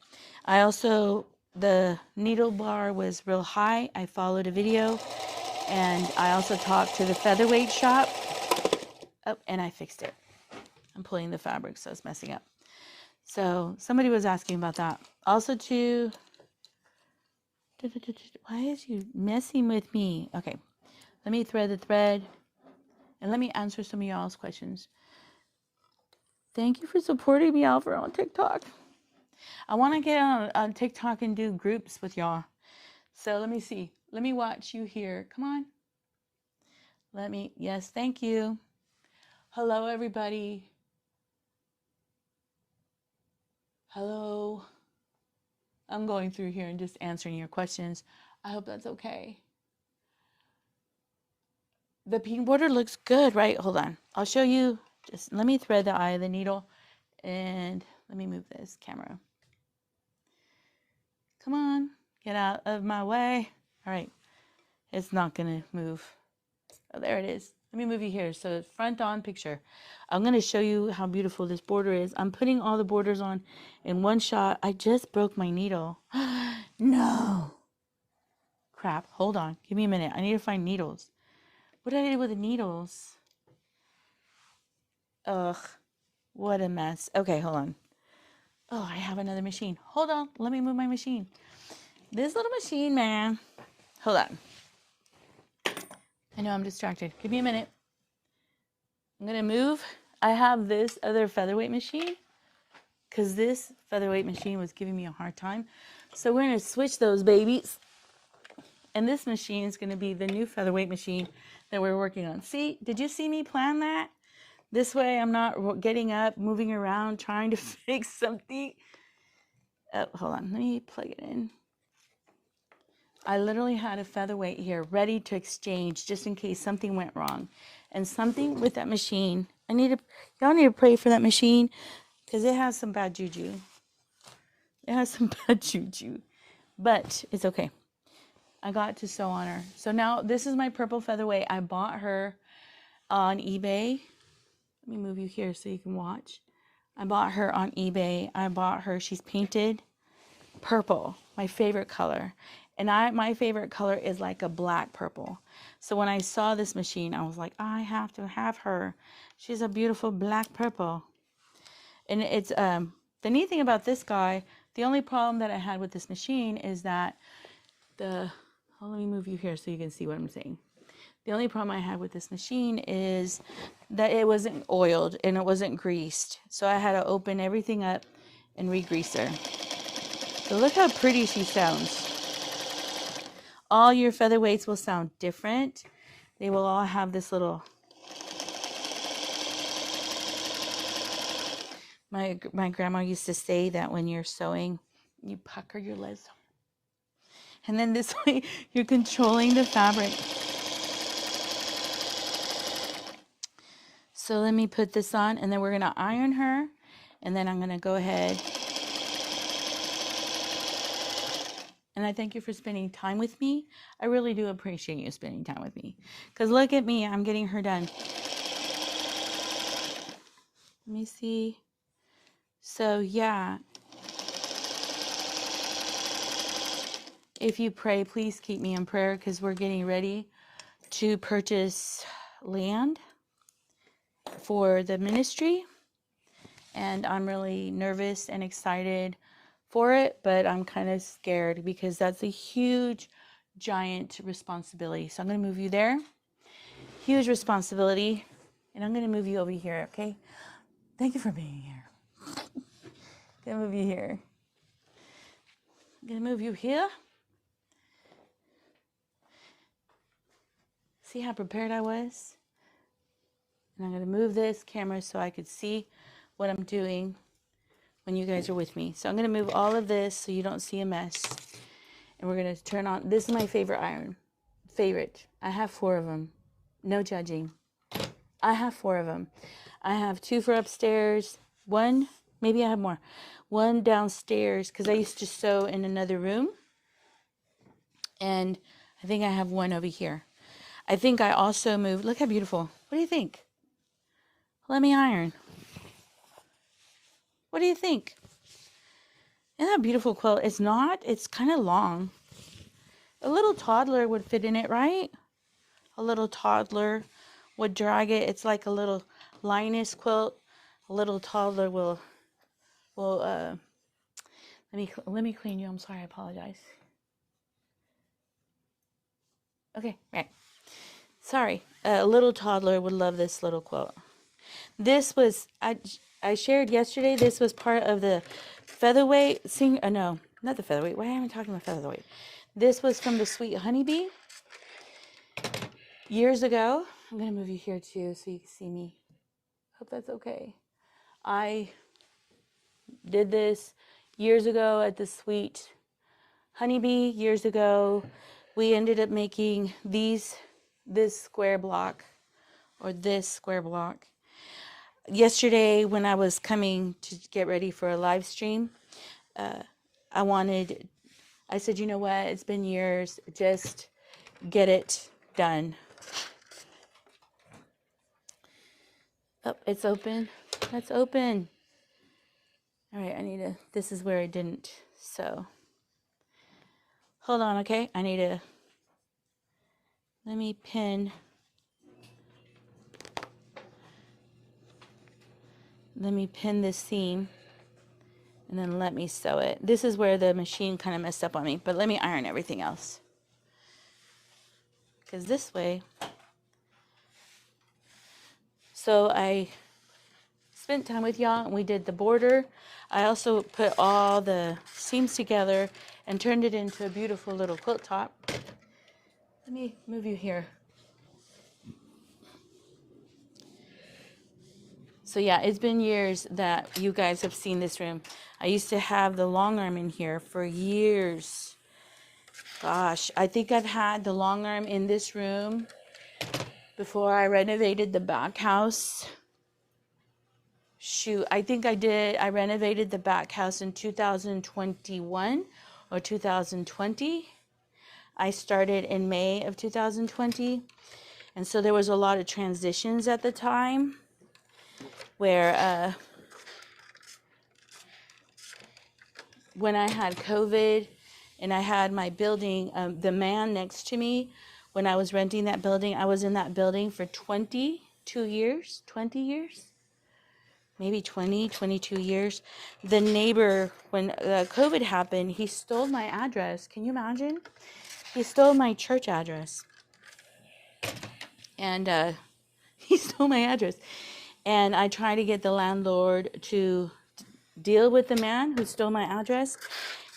I also, the needle bar was real high. I followed a video, and I also talked to the featherweight shop. Oh, and I fixed it. I'm pulling the fabric, so it's messing up. So somebody was asking about that. Also too, why is you messing with me? Okay, let me thread the thread, and let me answer some of y'all's questions. Thank you for supporting me, Alfred, on TikTok. I want to get on TikTok and do groups with y'all. So let me see. Let me watch you here. Come on. Yes, thank you. Hello, everybody. Hello. I'm going through here and just answering your questions. I hope that's okay. The pink border looks good, right? Hold on. I'll show you Just let me thread the eye of the needle, and let me move this camera. Come on, get out of my way. All right, it's not gonna move. Oh, there it is. Let me move you here. So front on picture. I'm going to show you how beautiful this border is. I'm putting all the borders on in one shot. I just broke my needle. No. Crap. Hold on. Give me a minute. I need to find needles. What did I do with the needles? Ugh. What a mess. Okay, hold on. Oh, I have another machine. Hold on. Let me move my machine. This little machine, man. Hold on. I know I'm distracted. Give me a minute. I'm going to move. I have this other featherweight machine because this featherweight machine was giving me a hard time. So we're going to switch those babies. And this machine is going to be the new featherweight machine that we're working on. See, did you see me plan that? This way I'm not getting up, moving around, trying to fix something. Oh, hold on. Let me plug it in. I literally had a featherweight here ready to exchange just in case something went wrong. And something with that machine, y'all need to pray for that machine because it has some bad juju. It has some bad juju, but it's okay. I got to sew on her. So now this is my purple featherweight. I bought her on eBay. Let me move you here so you can watch. I bought her on eBay. She's painted purple, my favorite color. And my favorite color is like a black purple. So when I saw this machine, I was like, I have to have her. She's a beautiful black purple. And it's the neat thing about this guy, the only problem that I had with this machine is that let me move you here so you can see what I'm saying. The only problem I had with this machine is that it wasn't oiled and it wasn't greased. So I had to open everything up and re-grease her. So look how pretty she sounds. All your featherweights will sound different. They will all have this little... My grandma used to say that when you're sewing, you pucker your legs. And then this way, you're controlling the fabric. So let me put this on, and then we're going to iron her. And then I'm going to go ahead. And I thank you for spending time with me. I really do appreciate you spending time with me. Because look at me, I'm getting her done. Let me see. So yeah. If you pray, please keep me in prayer because we're getting ready to purchase land for the ministry. And I'm really nervous and excited for it, but I'm kind of scared because that's a huge, giant responsibility. So I'm going to move you there. Huge responsibility. And I'm going to move you over here, okay? Thank you for being here. I'm going to move you here. I'm going to move you here. See how prepared I was? And I'm going to move this camera so I could see what I'm doing when you guys are with me. So I'm going to move all of this so you don't see a mess. And we're going to turn on, this is my favorite iron. Favorite. I have 4 of them. No judging. I have 4 of them. I have 2 for upstairs. 1, maybe I have more. 1 downstairs because I used to sew in another room. And I think I have 1 over here. I think I also moved, look how beautiful. What do you think? Let me iron. What do you think? Isn't that a beautiful quilt? It's not. It's kind of long. A little toddler would fit in it, right? A little toddler would drag it. It's like a little lioness quilt. A little toddler will let me clean you. I'm sorry. I apologize. Okay, right. Sorry. A little toddler would love this little quilt. This was I shared yesterday. This was part of the featherweight no, not the featherweight. Why am I talking about featherweight? This was from the Sweet Honeybee years ago. I'm gonna move you here too so you can see me. Hope that's okay. I did this years ago at the Sweet Honeybee years ago. We ended up making this square block or this square block. yesterday when I was coming to get ready for a live stream, I said, you know what? It's been years. Just get it done. Oh, it's open. That's open. All right, this is where I didn't. So, hold on, okay? Let me pin this seam, and then let me sew it. This is where the machine kind of messed up on me, but let me iron everything else. Because this way, so I spent time with y'all and we did the border. I also put all the seams together and turned it into a beautiful little quilt top. Let me move you here. So yeah, it's been years that you guys have seen this room. I used to have the long arm in here for years. Gosh, I think I've had the long arm in this room before I renovated the back house. Shoot, I think I did. I renovated the back house in 2021 or 2020. I started in May of 2020. And so there was a lot of transitions at the time where when I had COVID and I had my building, the man next to me, when I was renting that building, I was in that building for 20 years, maybe 22 years. The neighbor, when COVID happened, he stole my address. Can you imagine? He stole my church address. And he stole my address. And I tried to get the landlord to deal with the man who stole my address.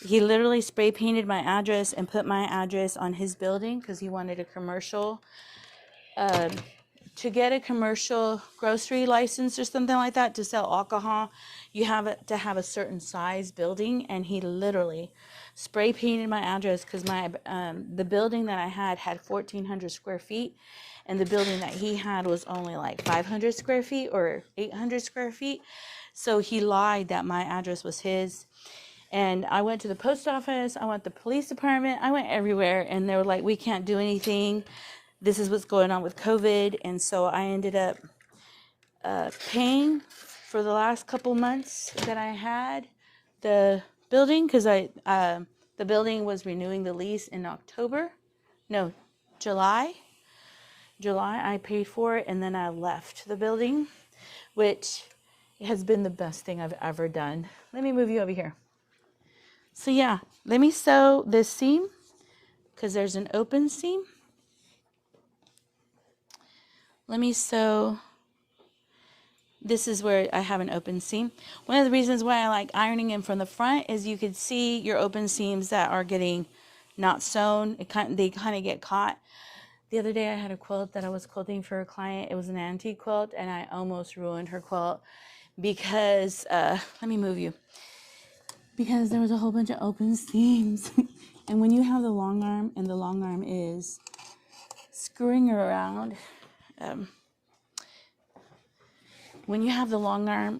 He literally spray painted my address and put my address on his building because he wanted a commercial. To get a commercial grocery license or something like that to sell alcohol, you have to have a certain size building. And he literally spray painted my address because the building that I had 1,400 square feet. And the building that he had was only like 500 square feet or 800 square feet. So he lied that my address was his. And I went to the post office. I went to the police department. I went everywhere. And they were like, we can't do anything. This is what's going on with COVID. And so I ended up paying for the last couple months that I had the building. Because the building was renewing the lease in July. I paid for it, and then I left the building, which has been the best thing I've ever done. Let me move you over here. So yeah, let me sew this seam because there's an open seam. Let me sew. This is where I have an open seam. One of the reasons why I like ironing them from the front is you could see your open seams that are getting not sewn. They kind of get caught. The other day I had a quilt that I was quilting for a client. It was an antique quilt, and I almost ruined her quilt because, let me move you, because there was a whole bunch of open seams. And when you have the long arm, and the long arm is screwing around, when you have the long arm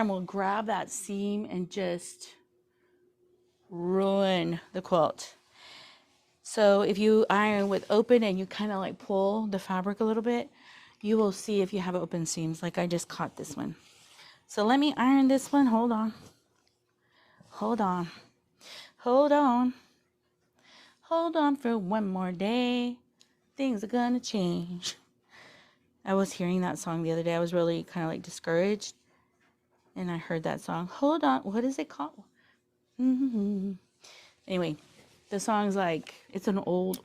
will grab that seam and just ruin the quilt. So if you iron with open and you kind of like pull the fabric a little bit, you will see if you have open seams. Like I just caught this one. So let me iron this one. Hold on for one more day. Things are gonna change. I was hearing that song the other day. I was really kind of like discouraged. And I heard that song. Hold on. What is it called? Anyway. The song's like, it's an old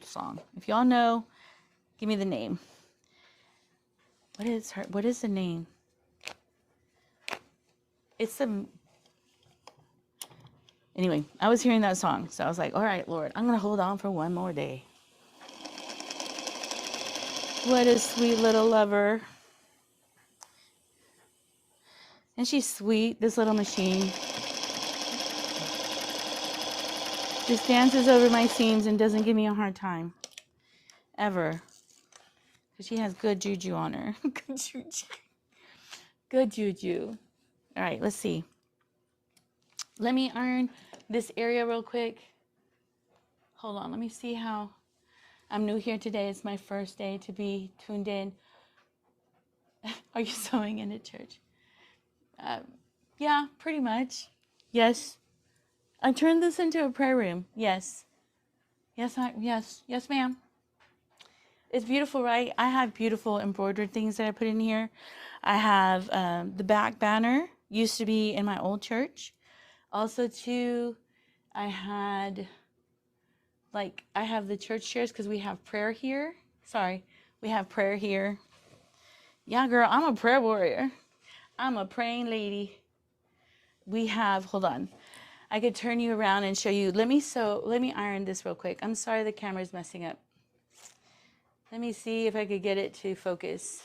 song. If y'all know, give me the name. What is the name? Anyway, I was hearing that song. So I was like, all right, Lord, I'm going to hold on for one more day. What a sweet little lover. And she's sweet, this little machine. Just dances over my seams and doesn't give me a hard time. Ever. because she has good juju on her. Good juju. Good juju. All right, let's see. Let me iron this area real quick. Hold on, let me see how. I'm new here today. It's my first day to be tuned in. Are you sewing in at church? Yeah, pretty much. Yes. I turned this into a prayer room. Yes. Yes, yes, ma'am. It's beautiful, right? I have beautiful embroidered things that I put in here. I have the back banner. Used to be in my old church. Also, too, I have the church chairs because we have prayer here. Sorry, we have prayer here. Yeah, girl, I'm a prayer warrior. I'm a praying lady. We have, hold on. I could turn you around and show you. Let me iron this real quick. I'm sorry the camera's messing up. Let me see if I could get it to focus.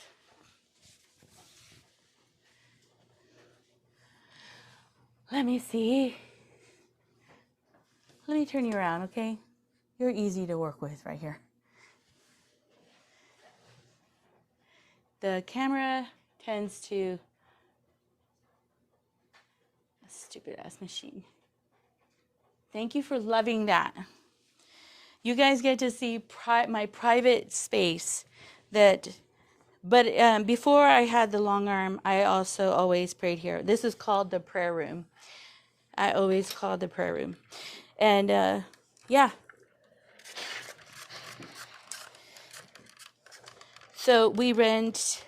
Let me see. Let me turn you around, okay? You're easy to work with right here. The camera tends to, a stupid ass machine. Thank you for loving that. You guys get to see my private space but before I had the long arm, I also always prayed here. This is called the prayer room. I always called the prayer room. And yeah. So we rent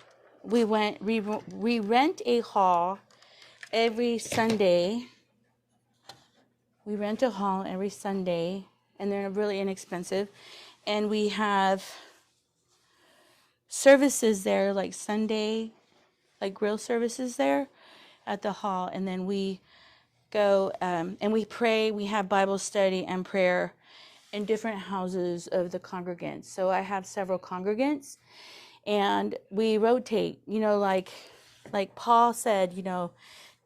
a hall every Sunday. We rent a hall every Sunday, and they're really inexpensive. And we have services there, like Sunday, like grill services there at the hall. And then we go and we pray. We have Bible study and prayer in different houses of the congregants. So I have several congregants, and we rotate. You know, like Paul said, you know,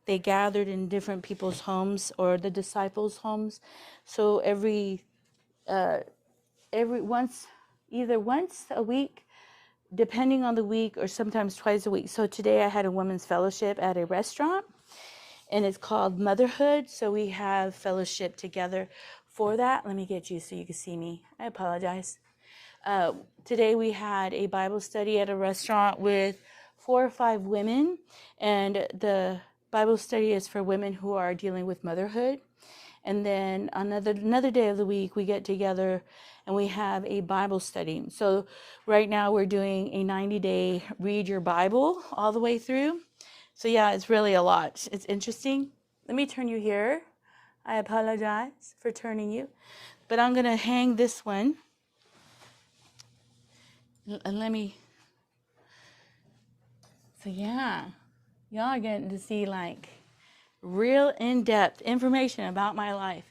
they gathered in different people's homes or the disciples' homes. So either once a week, depending on the week, or sometimes twice a week. So today I had a women's fellowship at a restaurant, and it's called Motherhood. So we have fellowship together for that. Let me get you so you can see me. I apologize. Today we had a Bible study at a restaurant with 4 or 5 women, and the Bible study is for women who are dealing with motherhood. And then another day of the week, we get together and we have a Bible study. So right now we're doing a 90-day read your Bible all the way through. So yeah, it's really a lot. It's interesting. Let me turn you here. I apologize for turning you, but I'm going to hang this one. And so yeah, y'all are getting to see like real in-depth information about my life.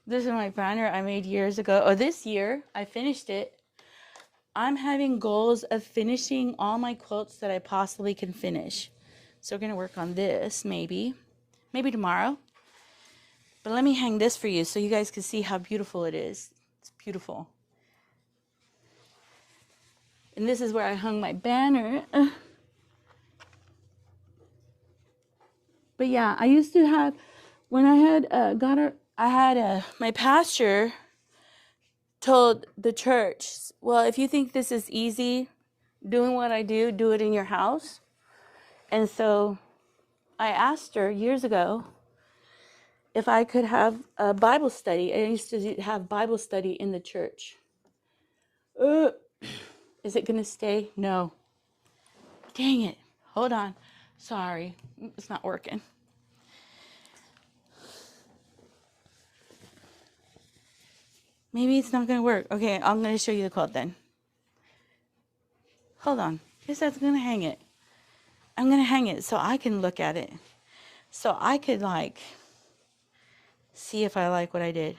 This is my banner I made years ago. Oh, this year I finished it. I'm having goals of finishing all my quilts that I possibly can finish. So we're going to work on this maybe tomorrow. But let me hang this for you so you guys can see how beautiful it is. It's beautiful. And this is where I hung my banner. But yeah, I used to have, when I had my pastor told the church, well, if you think this is easy, doing what I do it in your house. And so I asked her years ago if I could have a Bible study. I used to have Bible study in the church. Is it going to stay? No. Dang it. Hold on. Sorry. It's not working. Maybe it's not going to work. Okay, I'm going to show you the quilt then. Hold on. Guess that's going to hang it. I'm going to hang it so I can look at it. So I could like see if I like what I did.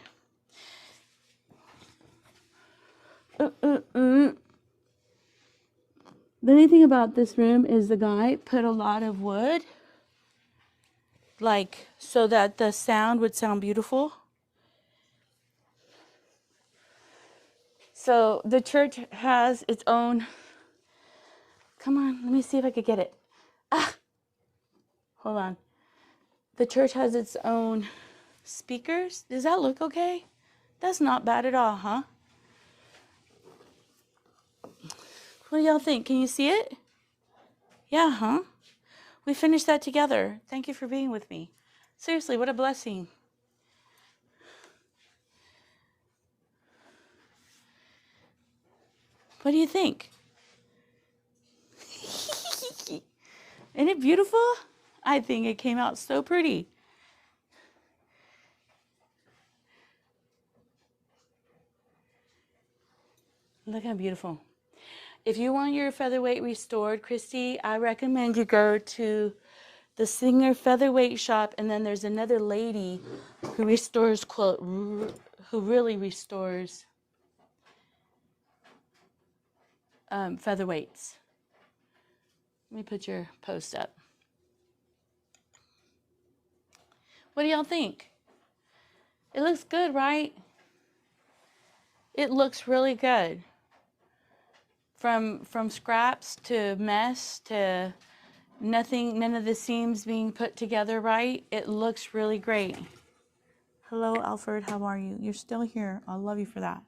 The neat thing about this room is the guy put a lot of wood, like so that the sound would sound beautiful. So the church has its own, come on, let me see if I could get it. Ah, hold on. The church has its own speakers. Does that look okay? That's not bad at all, huh? What do y'all think? Can you see it? Yeah, huh? We finished that together. Thank you for being with me. Seriously, what a blessing. What do you think? Isn't it beautiful? I think it came out so pretty. Look how beautiful. If you want your featherweight restored, Christy, I recommend you go to the Singer Featherweight Shop, and then there's another lady who restores quilt, who really restores featherweights. Let me put your post up. What do y'all think? It looks good, right? It looks really good. From scraps to mess to nothing, none of the seams being put together right. It looks really great. Hello, Alfred, how are you? You're still here. I love you for that.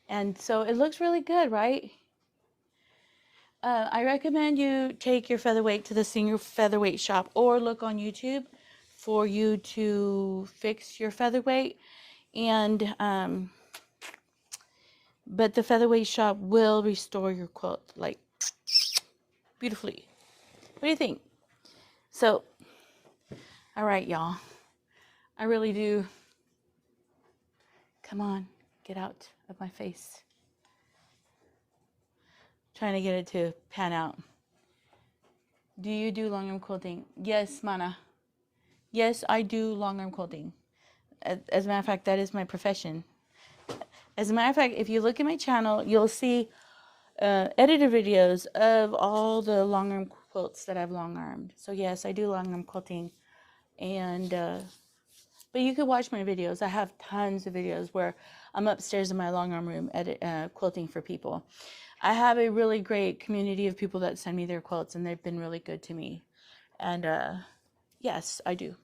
And so it looks really good, right? I recommend you take your featherweight to the Singer Featherweight Shop or look on YouTube for you to fix your featherweight. And but the featherweight shop will restore your quilt like beautifully. What do you think? So, all right, y'all. I really do. Come on, get out of my face. Trying to get it to pan out. Do you do long arm quilting? Yes, Mana. Yes, I do long arm quilting. As a matter of fact, that is my profession. As a matter of fact, if you look at my channel, you'll see edited videos of all the long arm quilts that I've long armed. So yes, I do long arm quilting, and but you could watch my videos. I have tons of videos where I'm upstairs in my long arm room quilting for people. I have a really great community of people that send me their quilts, and they've been really good to me. And yes, I do.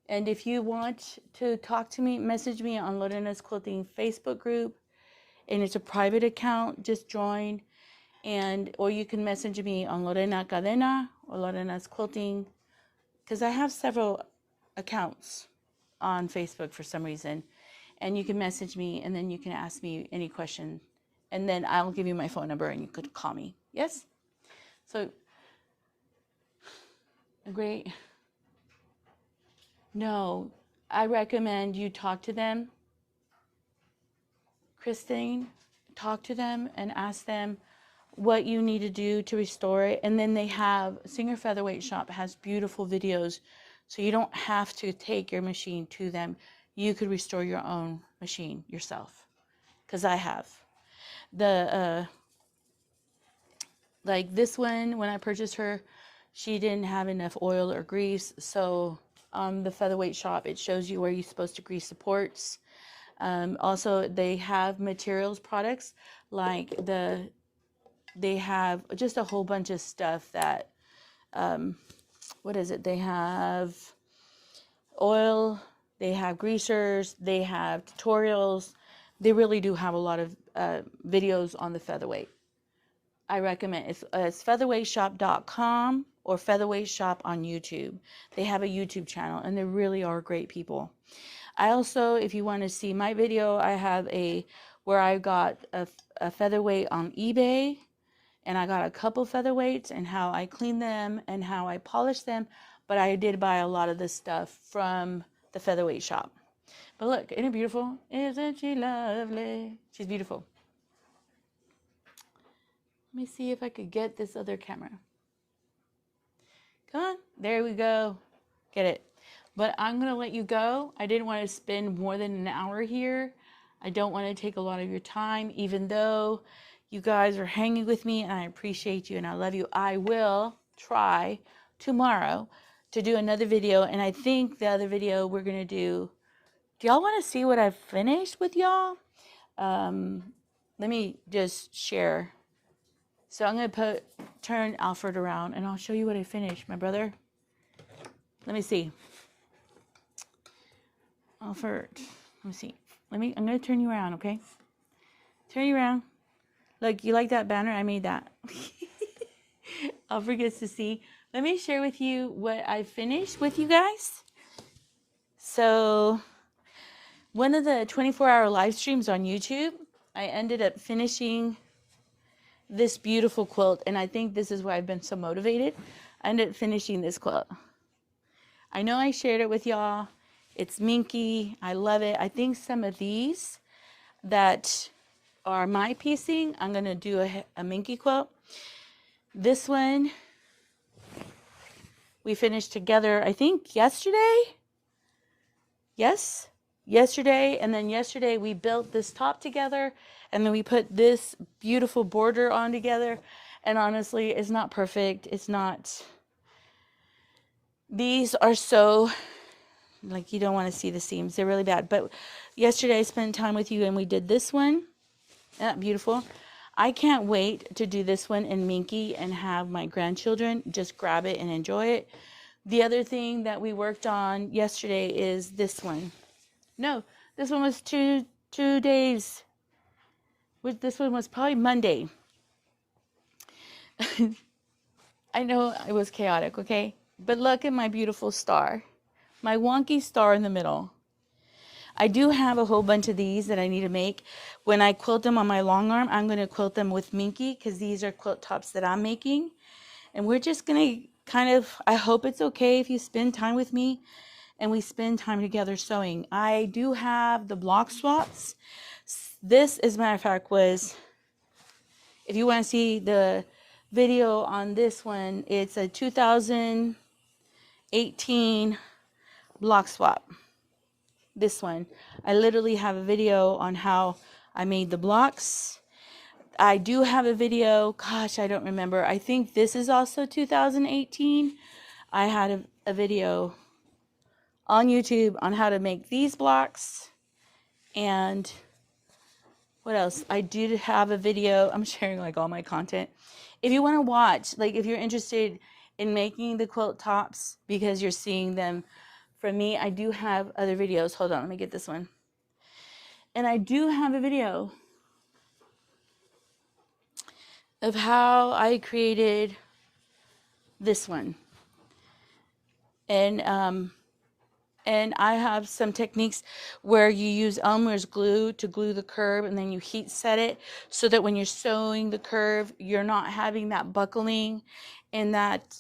And if you want to talk to me, message me on Lorena's Quilting Facebook group, and it's a private account. Just join, or you can message me on Lorena Cadena or Lorena's Quilting, because I have several accounts on Facebook for some reason. And you can message me, and then you can ask me any question, and then I'll give you my phone number, and you could call me. Yes? So, great. No, I recommend you talk to them. Christine, talk to them and ask them what you need to do to restore it. And then they have, Singer Featherweight Shop has beautiful videos, so you don't have to take your machine to them. You could restore your own machine yourself, because I have. Like this one, when I purchased her, she didn't have enough oil or grease, so on the Featherweight Shop, it shows you where you're supposed to grease the ports. Also, they have materials products, like they have just a whole bunch of stuff that, what is it? They have oil, they have greasers, they have tutorials. They really do have a lot of videos on the featherweight. I recommend it's featherweightshop.com or Featherweight Shop on YouTube. They have a YouTube channel, and they really are great people. I also, if you want to see my video, I have where I got a featherweight on eBay, and I got a couple featherweights and how I clean them and how I polish them. But I did buy a lot of this stuff from the Featherweight Shop. But look, isn't it beautiful? Isn't she lovely? She's beautiful. Let me see if I could get this other camera. Come on, there we go. Get it. But I'm going to let you go. I didn't want to spend more than an hour here. I don't want to take a lot of your time, even though you guys are hanging with me, and I appreciate you and I love you. I will try tomorrow to do another video, and I think the other video we're going to do y'all want to see what I've finished with y'all? let me just share. So I'm going to turn Alfred around and I'll show you what I finished, my brother. Let me see. Alfred, let me see. I'm going to turn you around, okay? Turn you around. Look, you like that banner? I made that. Alfred gets to see. Let me share with you what I finished with you guys. So one of the 24-hour live streams on YouTube, I ended up finishing this beautiful quilt, and I think this is why I've been so motivated. I ended up finishing this quilt. I know I shared it with y'all. It's minky. I love it. I think some of these that are my piecing, I'm going to do a minky quilt. This one we finished together, I think yesterday. Yes, yesterday. And then yesterday we built this top together, and then we put this beautiful border on together. And honestly, it's not perfect. It's not. These are so, like, you don't want to see the seams. They're really bad. But yesterday I spent time with you and we did this one. Isn't that beautiful? I can't wait to do this one in minky and have my grandchildren just grab it and enjoy it. The other thing that we worked on yesterday is this one. No, this one was two days. This one was probably Monday. I know it was chaotic, okay? But look at my beautiful star. My wonky star in the middle. I do have a whole bunch of these that I need to make. When I quilt them on my long arm, I'm going to quilt them with minky because these are quilt tops that I'm making. And we're just going to kind of, I hope it's okay if you spend time with me and we spend time together sewing. I do have the block swaps. This, as a matter of fact, was, if you want to see the video on this one, it's a 2018 block swap. This one, I literally have a video on how I made the blocks. I do have a video, gosh, I don't remember. I think this is also 2018. I had a video on YouTube on how to make these blocks. And what else? I did have a video. I'm sharing like all my content. If you want to watch, like if you're interested in making the quilt tops because you're seeing them from me, I do have other videos. Hold on, let me get this one. And I do have a video of how I created this one. And I have some techniques where you use Elmer's glue to glue the curve, and then you heat set it so that when you're sewing the curve, you're not having that buckling and that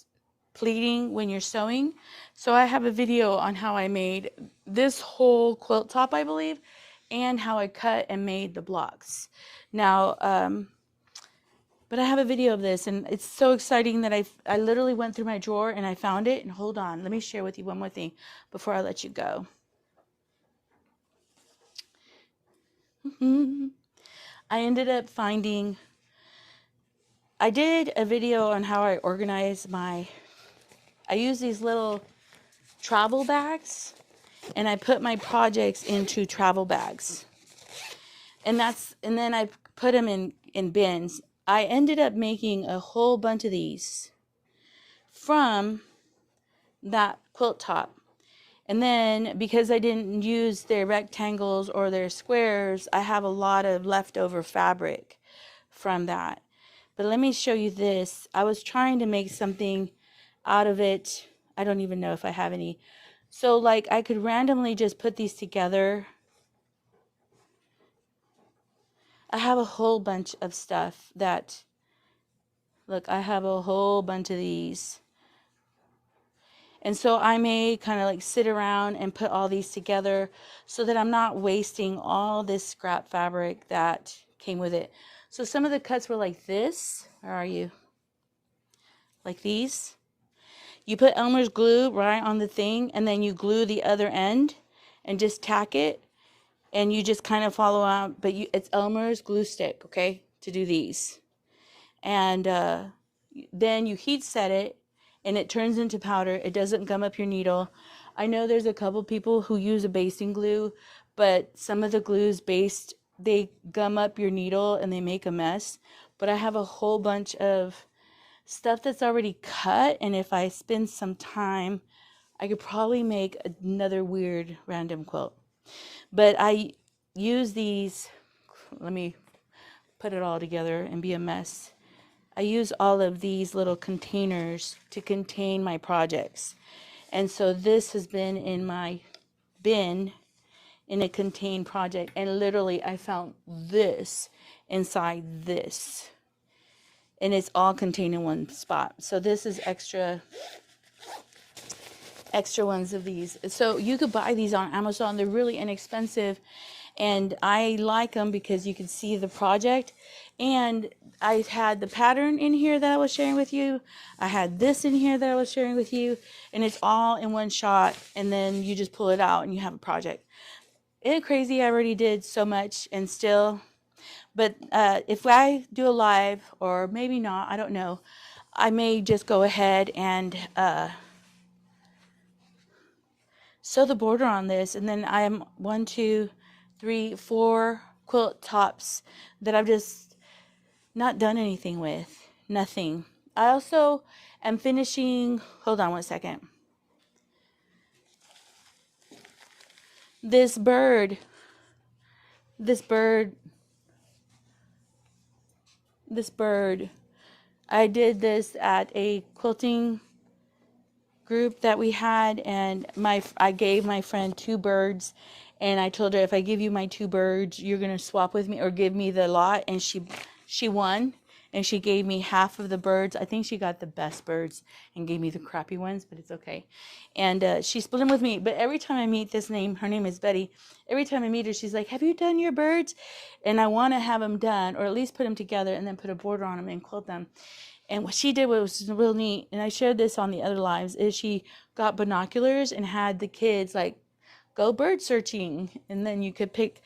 pleating when you're sewing. So I have a video on how I made this whole quilt top, I believe, and how I cut and made the blocks. Now, but I have a video of this, and it's so exciting that I literally went through my drawer and I found it. And hold on, let me share with you one more thing before I let you go. I ended up finding, I did a video on how I organize I use these little travel bags, and I put my projects into travel bags. And then I put them in bins. I ended up making a whole bunch of these from that quilt top. And then because I didn't use their rectangles or their squares, I have a lot of leftover fabric from that. But let me show you this. I was trying to make something out of it. I don't even know if I have any. So like I could randomly just put these together. I have a whole bunch of stuff that, look, I have a whole bunch of these. And so I may kind of like sit around and put all these together so that I'm not wasting all this scrap fabric that came with it. So some of the cuts were like this. Where are you? Like these. You put Elmer's glue right on the thing, and then you glue the other end and just tack it. And you just kind of follow out, but it's Elmer's glue stick, okay, to do these. And then you heat set it, and it turns into powder. It doesn't gum up your needle. I know there's a couple people who use a basting glue, but some of the glues baste they gum up your needle and they make a mess. But I have a whole bunch of stuff that's already cut, and if I spend some time, I could probably make another weird random quilt. But I use these, let me put it all together and be a mess. I use all of these little containers to contain my projects. And so this has been in my bin in a contained project, and literally I found this inside this. And it's all contained in one spot. So this is extra ones of these. So you could buy these on Amazon. They're really inexpensive, and I like them because you can see the project. And I had the pattern in here that I was sharing with you. I had this in here that I was sharing with you, and it's all in one shot, and then you just pull it out and you have a project. Isn't it crazy? I already did so much and still, but if I do a live, or maybe not, I don't know, I may just go ahead and sew the border on this, and then I am 1, 2, 3, 4 quilt tops that I've just not done anything with. Nothing. I also am finishing, hold on one second. This bird, I did this at a quilting group that we had, and I gave my friend 2 birds, and I told her, if I give you my 2 birds, you're gonna swap with me or give me the lot. And she won, and she gave me half of the birds. I think she got the best birds and gave me the crappy ones, but it's okay. And she split them with me. But every time I meet her name is Betty. Every time I meet her, she's like, "Have you done your birds?" And I want to have them done, or at least put them together and then put a border on them and quilt them. And what she did was real neat, and I shared this on the other lives, is she got binoculars and had the kids like go bird searching. And then you could pick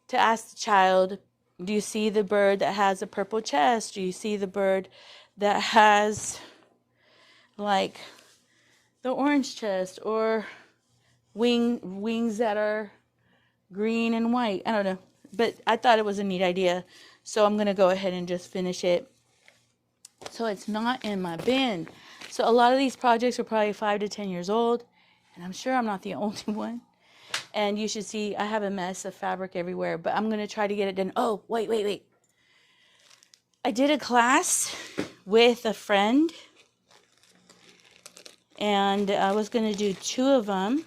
to ask the child, do you see the bird that has a purple chest? Do you see the bird that has like the orange chest, or wings that are green and white? I don't know. But I thought it was a neat idea. So I'm going to go ahead and just finish it, so it's not in my bin. So a lot of these projects are probably 5 to 10 years old, and I'm sure I'm not the only one. And you should see I have a mess of fabric everywhere, but I'm going to try to get it done. Oh, wait. I did a class with a friend, and I was going to do 2 of them.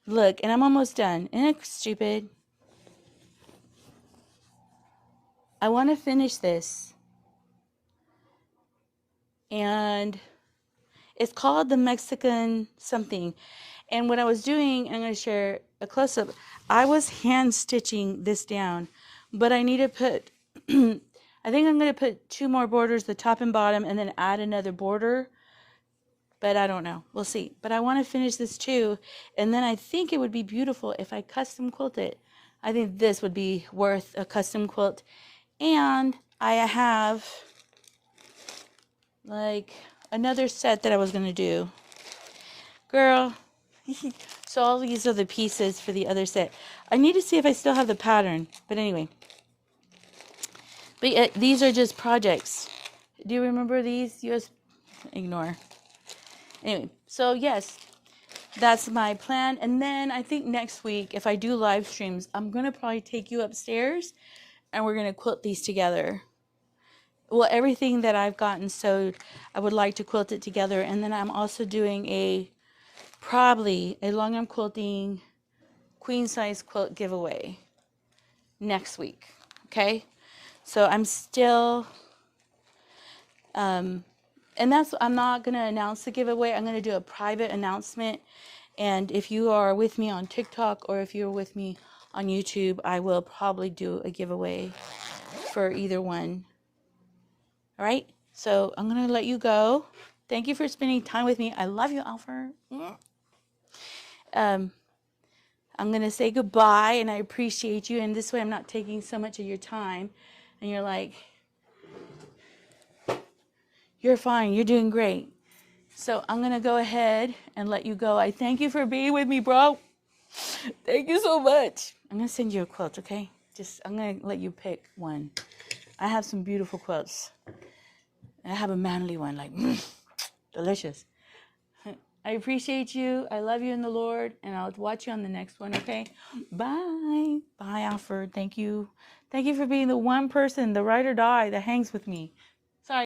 Look, and I'm almost done. Isn't it stupid? I want to finish this. And it's called the Mexican something. And what I was doing, I'm going to share a close-up. I was hand stitching this down, but I need to put, I think I'm going to put 2 more borders, the top and bottom, and then add another border. But I don't know. We'll see. But I want to finish this too. And then I think it would be beautiful if I custom quilt it. I think this would be worth a custom quilt. And I have like another set that I was going to do. Girl. So all these are the pieces for the other set. I need to see if I still have the pattern. But anyway. But these are just projects. Do you remember these? Ignore. Anyway, so yes, that's my plan. And then I think next week, if I do live streams, I'm going to probably take you upstairs and we're going to quilt these together. Well, everything that I've gotten sewed, I would like to quilt it together. And then I'm also doing probably a long arm quilting queen size quilt giveaway next week. Okay. So I'm still, and I'm not going to announce the giveaway. I'm going to do a private announcement. And if you are with me on TikTok or if you're with me on YouTube, I will probably do a giveaway for either one. All right. So I'm going to let you go. Thank you for spending time with me. I love you, Alfred. I'm going to say goodbye, and I appreciate you. And this way I'm not taking so much of your time. And you're like, you're fine. You're doing great. So I'm going to go ahead and let you go. I thank you for being with me, bro. Thank you so much. I'm going to send you a quilt, okay? I'm going to let you pick one. I have some beautiful quilts. I have a manly one, like, delicious. I appreciate you. I love you in the Lord, and I'll watch you on the next one, okay? Bye. Bye, Alfred. Thank you. Thank you for being the one person, the ride or die, that hangs with me.